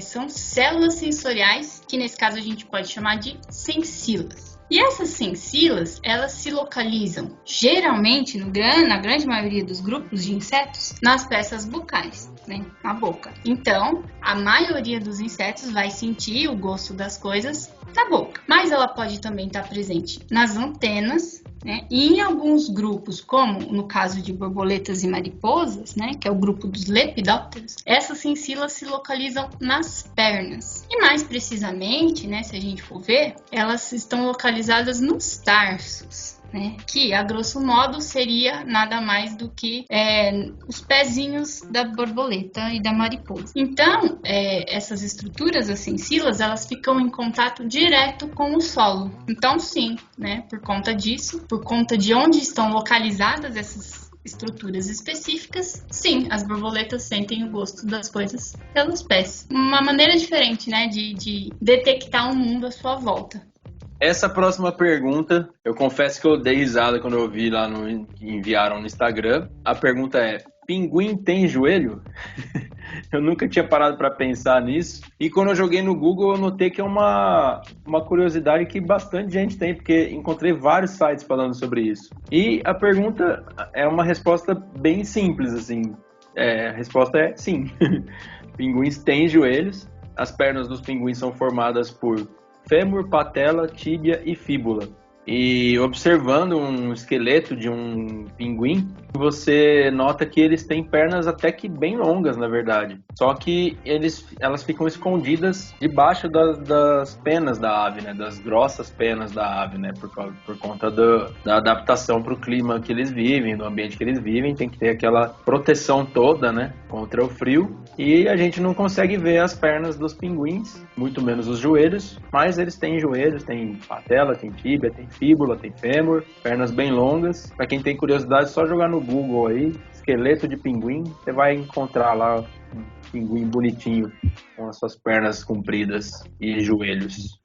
são células sensoriais, que nesse caso a gente pode chamar de sensilas. E essas sensilas, elas se localizam, geralmente, na grande maioria dos grupos de insetos, nas peças bucais, né, na boca. Então, a maioria dos insetos vai sentir o gosto das coisas na boca. Mas ela pode também estar presente nas antenas, né, e em alguns grupos, como no caso de borboletas e mariposas, né, que é o grupo dos lepidópteros, essas sensilas se localizam nas pernas. E mais precisamente, né, se a gente for ver, elas estão localizadas nos tarsos, né, que a grosso modo seria nada mais do que os pezinhos da borboleta e da mariposa. Então, essas estruturas, as sensilas, elas ficam em contato direto com o solo. Então, sim, né, por conta disso, por conta de onde estão localizadas essas estruturas específicas, sim, as borboletas sentem o gosto das coisas pelos pés. Uma maneira diferente, né, de detectar o mundo à sua volta. Essa próxima pergunta, eu confesso que eu dei risada quando eu vi lá que enviaram no Instagram. A pergunta é: pinguim tem joelho? Eu nunca tinha parado para pensar nisso. E quando eu joguei no Google, eu notei que é uma curiosidade que bastante gente tem, porque encontrei vários sites falando sobre isso. E a pergunta é uma resposta bem simples, assim. A resposta é sim. Pinguins têm joelhos. As pernas dos pinguins são formadas por fêmur, patela, tíbia e fíbula. E observando um esqueleto de um pinguim, você nota que eles têm pernas até que bem longas, na verdade. Só que elas ficam escondidas debaixo das penas da ave, né? Das grossas penas da ave, né? Por conta da adaptação para o clima que eles vivem, do ambiente que eles vivem. Tem que ter aquela proteção toda, né? Contra o frio. E a gente não consegue ver as pernas dos pinguins, muito menos os joelhos. Mas eles têm joelhos, tem patela, tem tíbia, tem fíbula, tem fêmur, pernas bem longas. Para quem tem curiosidade, é só jogar no Google aí, esqueleto de pinguim, você vai encontrar lá um pinguim bonitinho com as suas pernas compridas e joelhos.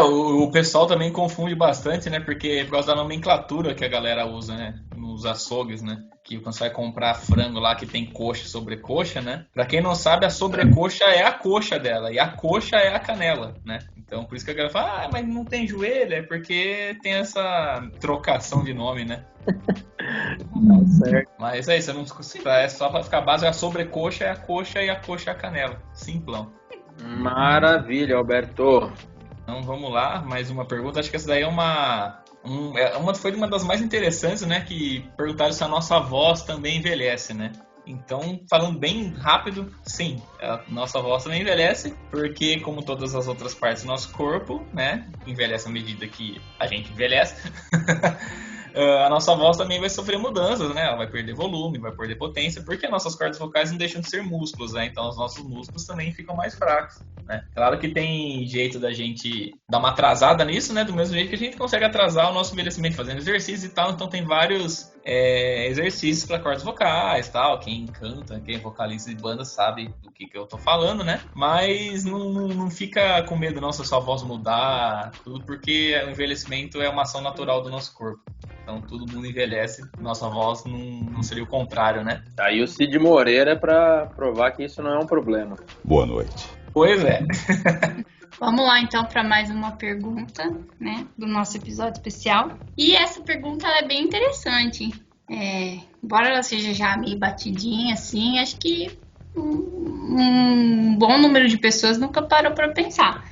O pessoal também confunde bastante, né? Porque por causa da nomenclatura que a galera usa, né? Nos açougues, né? Que quando você vai comprar frango lá que tem coxa e sobrecoxa, né? Pra quem não sabe, a sobrecoxa é a coxa dela e a coxa é a canela, né? Então por isso que a galera fala, mas não tem joelho, é porque tem essa trocação de nome, né? Certo. Mas é isso, é só pra ficar básico, a sobrecoxa é a coxa e a coxa é a canela. Simplão. Maravilha, Alberto. Então vamos lá, mais uma pergunta. Acho que essa daí foi uma das mais interessantes, né? Que perguntaram se a nossa voz também envelhece, né? Então, falando bem rápido, sim, a nossa voz também envelhece, porque como todas as outras partes do nosso corpo, né? Envelhece à medida que a gente envelhece. A nossa voz também vai sofrer mudanças, né? Ela vai perder volume, vai perder potência, porque nossas cordas vocais não deixam de ser músculos, né? Então os nossos músculos também ficam mais fracos, né? Claro que tem jeito da gente dar uma atrasada nisso, né? Do mesmo jeito que a gente consegue atrasar o nosso envelhecimento fazendo exercícios e tal. Então tem vários exercícios para cordas vocais, tal. Quem canta, quem vocaliza de banda sabe do que eu tô falando, né? Mas não fica com medo não se a sua voz mudar, tudo, porque o envelhecimento é uma ação natural do nosso corpo. Então todo mundo envelhece, nossa voz não seria o contrário, né? Aí o Cid Moreira para provar que isso não é um problema. Boa noite. Pois é. Vamos lá então para mais uma pergunta, né, do nosso episódio especial. E essa pergunta ela é bem interessante. Embora ela seja já meio batidinha, assim, acho que um bom número de pessoas nunca parou para pensar.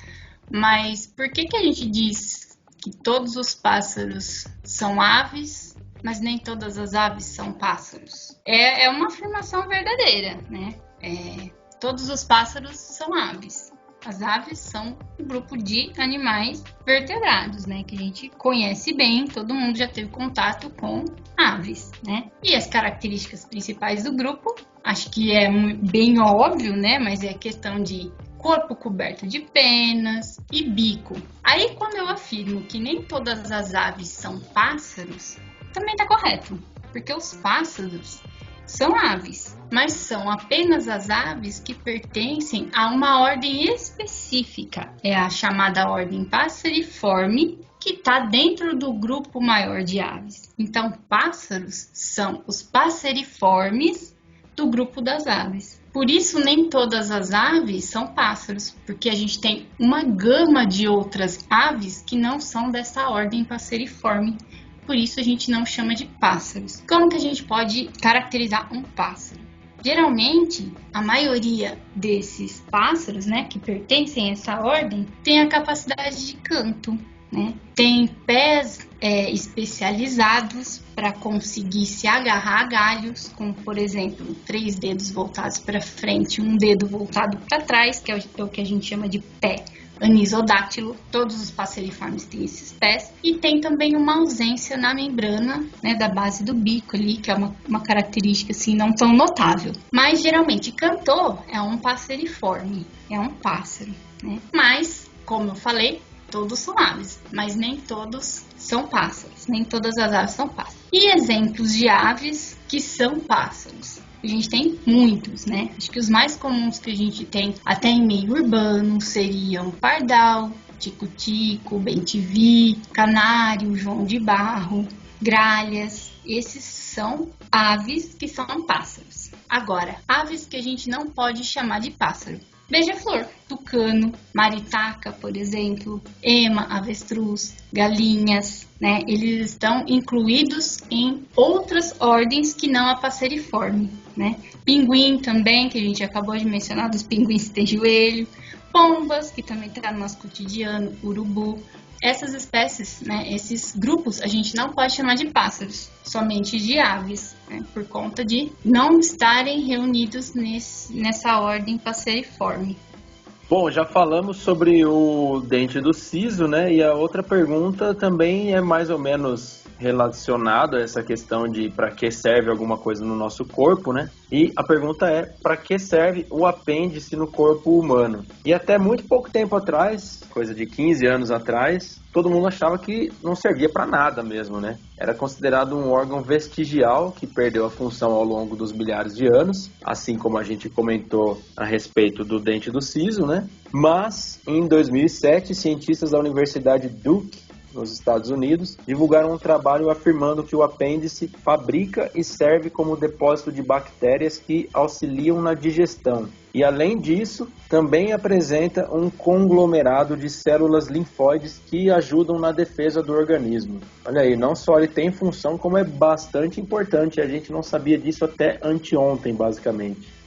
Mas por que a gente diz que todos os pássaros são aves, mas nem todas as aves são pássaros? É uma afirmação verdadeira, né? Todos os pássaros são aves. As aves são um grupo de animais vertebrados, né? Que a gente conhece bem, todo mundo já teve contato com aves, né? E as características principais do grupo, acho que é bem óbvio, né? Mas é questão de corpo coberto de penas e bico. Aí, quando eu afirmo que nem todas as aves são pássaros, também está correto, porque os pássaros são aves, mas são apenas as aves que pertencem a uma ordem específica. É a chamada ordem Passeriforme, que está dentro do grupo maior de aves. Então, pássaros são os passeriformes do grupo das aves. Por isso, nem todas as aves são pássaros, porque a gente tem uma gama de outras aves que não são dessa ordem passeriforme. Por isso, a gente não chama de pássaros. Como que a gente pode caracterizar um pássaro? Geralmente, a maioria desses pássaros, né, que pertencem a essa ordem, tem a capacidade de canto, né? Tem pés especializados para conseguir se agarrar a galhos, como por exemplo, 3 dedos voltados para frente, um dedo voltado para trás, que é o que a gente chama de pé anisodátilo. Todos os passeriformes têm esses pés. E tem também uma ausência na membrana, né, da base do bico ali, que é uma característica assim não tão notável. Mas geralmente cantor é um passeriforme, é um pássaro, né? Mas, como eu falei, todos são aves, mas nem todos são pássaros, nem todas as aves são pássaros. E exemplos de aves que são pássaros? A gente tem muitos, né? Acho que os mais comuns que a gente tem até em meio urbano seriam pardal, tico-tico, bem-te-vi, canário, joão de barro, gralhas. Esses são aves que são pássaros. Agora, aves que a gente não pode chamar de pássaro. Beija-flor, tucano, maritaca, por exemplo, ema, avestruz, galinhas, né? Eles estão incluídos em outras ordens que não a passeriforme, né? Pinguim também, que a gente acabou de mencionar, dos pinguins que tem joelho, pombas, que também está no nosso cotidiano, urubu. Essas espécies, né, esses grupos, a gente não pode chamar de pássaros, somente de aves, né, por conta de não estarem reunidos nessa ordem passeriforme. Bom, já falamos sobre o dente do siso, né? E a outra pergunta também é mais ou menos relacionada a essa questão de para que serve alguma coisa no nosso corpo, né? E a pergunta é, para que serve o apêndice no corpo humano? E até muito pouco tempo atrás, coisa de 15 anos atrás, todo mundo achava que não servia para nada mesmo, né? Era considerado um órgão vestigial que perdeu a função ao longo dos milhares de anos, assim como a gente comentou a respeito do dente do siso, né? Mas, em 2007, cientistas da Universidade Duke, nos Estados Unidos, divulgaram um trabalho afirmando que o apêndice fabrica e serve como depósito de bactérias que auxiliam na digestão. E, além disso, também apresenta um conglomerado de células linfóides que ajudam na defesa do organismo. Olha aí, não só ele tem função, como é bastante importante. A gente não sabia disso até anteontem, basicamente.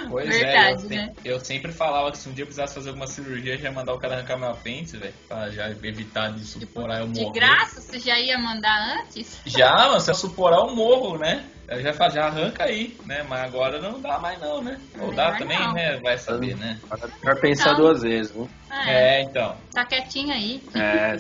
Pois Verdade, é, né? eu sempre falava que se um dia eu precisasse fazer alguma cirurgia, já mandar o cara arrancar meu apêndice, velho, pra já evitar de suporar eu morrer. De graça, você já ia mandar antes? Já, mas se eu suporar eu morro, né? Eu já falo, já arranca aí, né? Mas agora não dá mais não, né? Ou dá também, não. né? Vai saber, né? Melhor pensar Então. 2 vezes, viu? Então. Tá quietinho aí.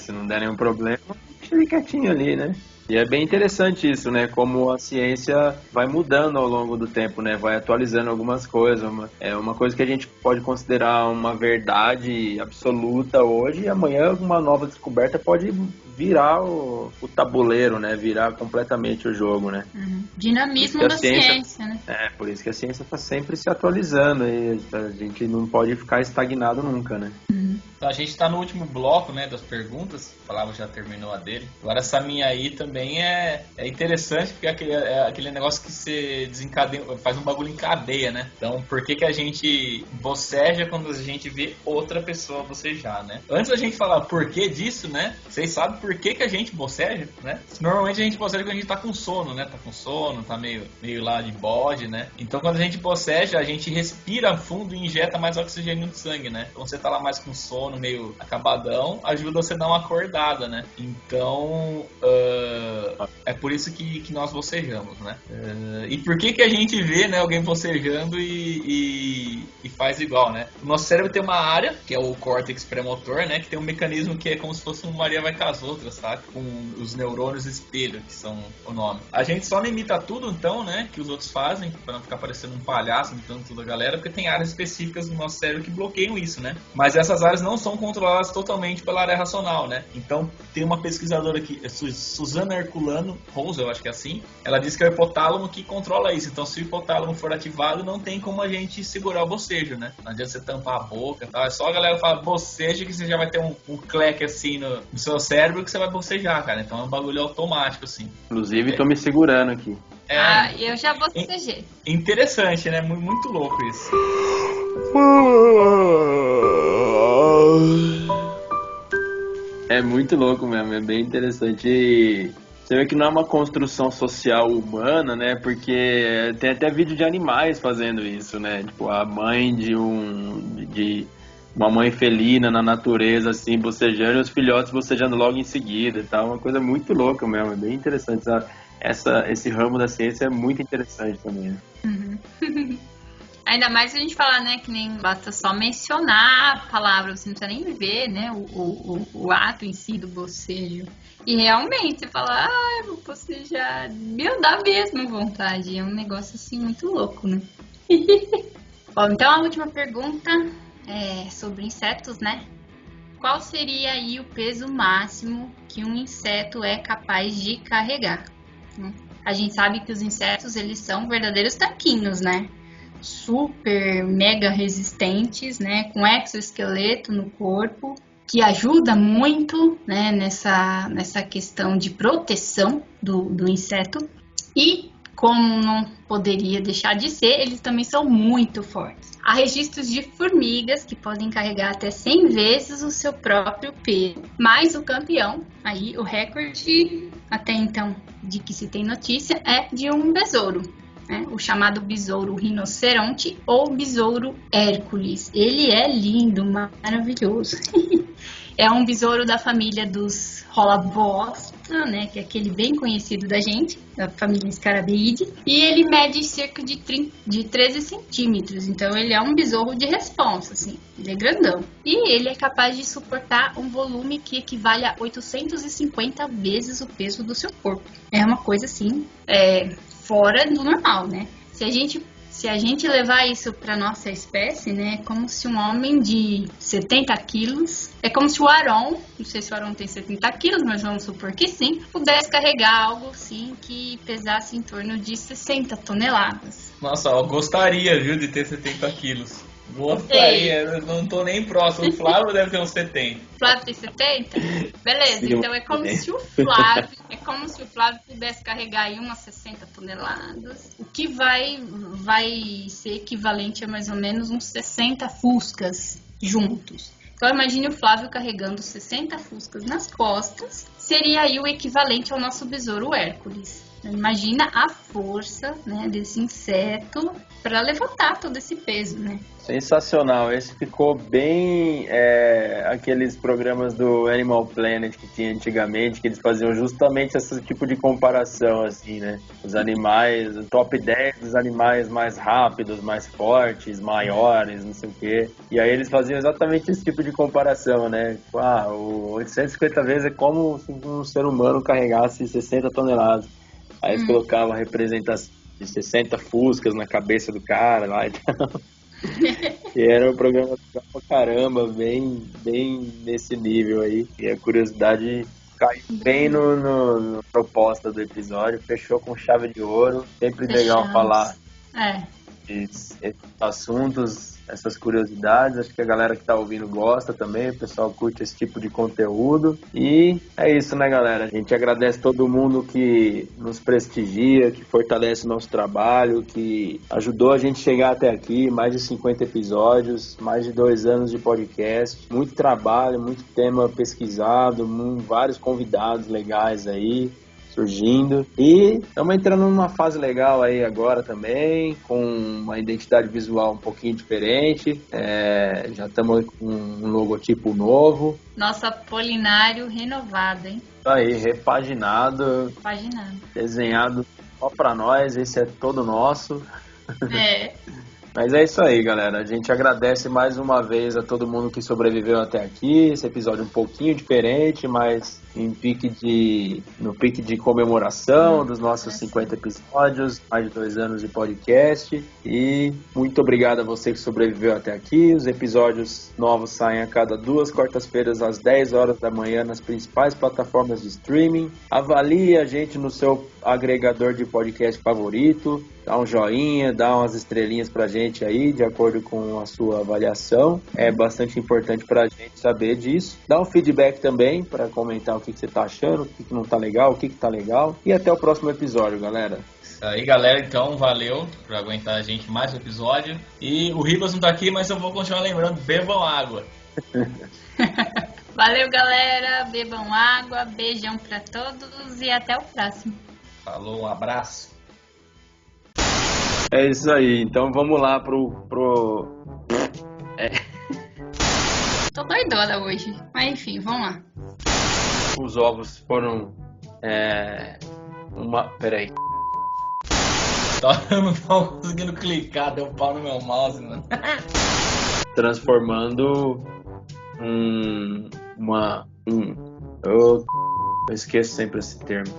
Se não der nenhum problema, deixa ele quietinho ali, né? E é bem interessante isso, né? Como a ciência vai mudando ao longo do tempo, né? Vai atualizando algumas coisas. É uma coisa que a gente pode considerar uma verdade absoluta hoje, e amanhã uma nova descoberta pode virar o tabuleiro, né? Virar completamente o jogo, né? Dinamismo da ciência, né? Por isso que a ciência está sempre se atualizando e a gente não pode ficar estagnado nunca, né? Então, a gente tá no último bloco, né, das perguntas. O Flávio já terminou a dele. Agora essa minha aí também é interessante, porque é aquele negócio que você desencadeia, faz um bagulho em cadeia, né? Então, por que a gente boceja quando a gente vê outra pessoa bocejar, né? Antes da gente falar por que disso, né? Vocês sabem por que a gente boceja, né? Normalmente a gente boceja quando a gente tá com sono, né? Tá com sono, tá meio lá de bode, né? Então, quando a gente boceja, a gente respira fundo e injeta mais oxigênio no sangue, né? Então, você tá lá mais com sono, meio acabadão, ajuda você a dar uma acordada, né? Então, é por isso que nós bocejamos, né? E por que a gente vê, né, alguém bocejando e faz igual, né? O nosso cérebro tem uma área, que é o córtex premotor, né? Que tem um mecanismo que é como se fosse um Maria vai com as outras, sabe? Com os neurônios espelho, que são o nome. A gente só não imita tudo, então, né? Que os outros fazem, para não ficar parecendo um palhaço imitando toda a galera, porque tem áreas específicas do nosso cérebro que bloqueiam isso, né? Mas essas áreas não são controladas totalmente pela área racional, né? Então, tem uma pesquisadora aqui, Susana Herculano Rose, eu acho que é assim, ela diz que é o hipotálamo que controla isso. Então, se o hipotálamo for ativado, não tem como a gente segurar o bocejo, né? Não adianta você tampar a boca, tá? É só a galera falar bocejo que você já vai ter um cleque assim no seu cérebro que você vai bocejar, cara. Então, é um bagulho automático, assim. Inclusive, tô me segurando aqui. Eu já bocejei. Interessante, né? Muito louco isso. É muito louco mesmo, é bem interessante. E você vê que não é uma construção social humana, né? Porque tem até vídeo de animais fazendo isso, né? Tipo, a mãe de uma mãe felina na natureza, assim, bocejando, e os filhotes bocejando logo em seguida e tal. Uma coisa muito louca mesmo, é bem interessante. Esse ramo da ciência é muito interessante também. Uhum. Ainda mais se a gente falar, né, que nem basta só mencionar a palavra, você não precisa nem ver, né, o ato em si do bocejo. E realmente, você fala, eu vou bocejar, dá mesmo vontade. É um negócio, assim, muito louco, né? Bom, então a última pergunta é sobre insetos, né? Qual seria aí o peso máximo que um inseto é capaz de carregar? A gente sabe que os insetos, eles são verdadeiros tanquinhos, né? Super, mega resistentes, né? Com exoesqueleto no corpo, que ajuda muito, né? Nessa questão de proteção do inseto. E, como não poderia deixar de ser, eles também são muito fortes. Há registros de formigas que podem carregar até 100 vezes o seu próprio peso. Mas o campeão, aí o recorde até então de que se tem notícia, é de um besouro. O chamado besouro rinoceronte ou besouro Hércules. Ele é lindo, maravilhoso. É um besouro da família dos rola-bosta, né, que é aquele bem conhecido da gente, da família Scarabeide. E ele mede cerca de 13 centímetros, então ele é um besouro de responsa, assim, ele é grandão. E ele é capaz de suportar um volume que equivale a 850 vezes o peso do seu corpo. É uma coisa assim, fora do normal, né? Se a gente levar isso para nossa espécie, né, é como se um homem de 70 quilos, é como se o Aron, não sei se o Aron tem 70 quilos, mas vamos supor que sim, pudesse carregar algo assim que pesasse em torno de 60 toneladas. Nossa, eu gostaria, viu, de ter 70 quilos. Gostaria, eu não tô nem próximo. O Flávio deve ter uns 70. Flávio tem 70? Beleza, Sim, então é como se o Flávio pudesse carregar aí umas 60 toneladas. O que vai ser equivalente a mais ou menos uns 60 fuscas juntos. Então imagine o Flávio carregando 60 fuscas nas costas. Seria aí o equivalente ao nosso besouro Hércules. Imagina a força, né, desse inseto para levantar todo esse peso, né? Sensacional, esse ficou bem aqueles programas do Animal Planet que tinha antigamente, que eles faziam justamente esse tipo de comparação, assim, né? Os animais, o top 10 dos animais mais rápidos, mais fortes, maiores, não sei o quê. E aí eles faziam exatamente esse tipo de comparação, né? Tipo, o 850 vezes é como se um ser humano carregasse 60 toneladas. Aí eles colocavam a representação de 60 fuscas na cabeça do cara lá e tal. E era um programa pra caramba, bem nesse nível aí. E a curiosidade caiu bem no proposta do episódio, fechou com chave de ouro. Sempre legal falar desses assuntos. essas curiosidades. Acho que a galera que tá ouvindo gosta também, o pessoal curte esse tipo de conteúdo. E é isso, né, galera? A gente agradece todo mundo que nos prestigia, que fortalece o nosso trabalho, que ajudou a gente chegar até aqui, mais de 50 episódios, mais de 2 anos de podcast, muito trabalho, muito tema pesquisado, vários convidados legais aí surgindo, e estamos entrando numa fase legal aí agora também, com uma identidade visual um pouquinho diferente, já estamos com um logotipo novo. Nosso Apolinário renovado, hein? Aí, repaginado, desenhado só para nós, esse é todo nosso. Mas é isso aí, galera. A gente agradece mais uma vez a todo mundo que sobreviveu até aqui. Esse episódio é um pouquinho diferente, mas no pique de comemoração dos nossos 50 episódios, mais de 2 anos de podcast. E muito obrigado a você que sobreviveu até aqui. Os episódios novos saem a cada 2 quartas-feiras às 10 horas da manhã nas principais plataformas de streaming. Avalie a gente no seu agregador de podcast favorito. Dá um joinha, dá umas estrelinhas pra gente aí, de acordo com a sua avaliação. É bastante importante pra gente saber disso. Dá um feedback também pra comentar o que você tá achando, o que não tá legal, o que tá legal. E até o próximo episódio, galera. Isso aí, galera. Então, valeu por aguentar a gente mais um episódio. E o Ribas não tá aqui, mas eu vou continuar lembrando, bebam água. Valeu, galera. Bebam água. Beijão pra todos e até o próximo. Falou, um abraço. É isso aí, então vamos lá pro... Tô doidona hoje, mas enfim, vamos lá. Os ovos foram... Peraí. Eu não tô conseguindo clicar, deu um pau no meu mouse, mano. Transformando eu esqueço sempre esse termo.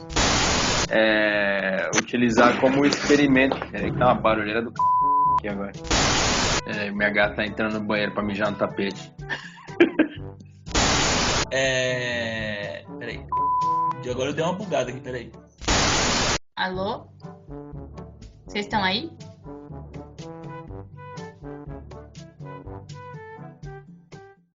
Utilizar como experimento. Peraí que tá uma barulheira do aqui agora. Minha gata tá entrando no banheiro pra mijar no tapete. Peraí. Agora eu dei uma bugada aqui, peraí. Alô? Vocês estão aí?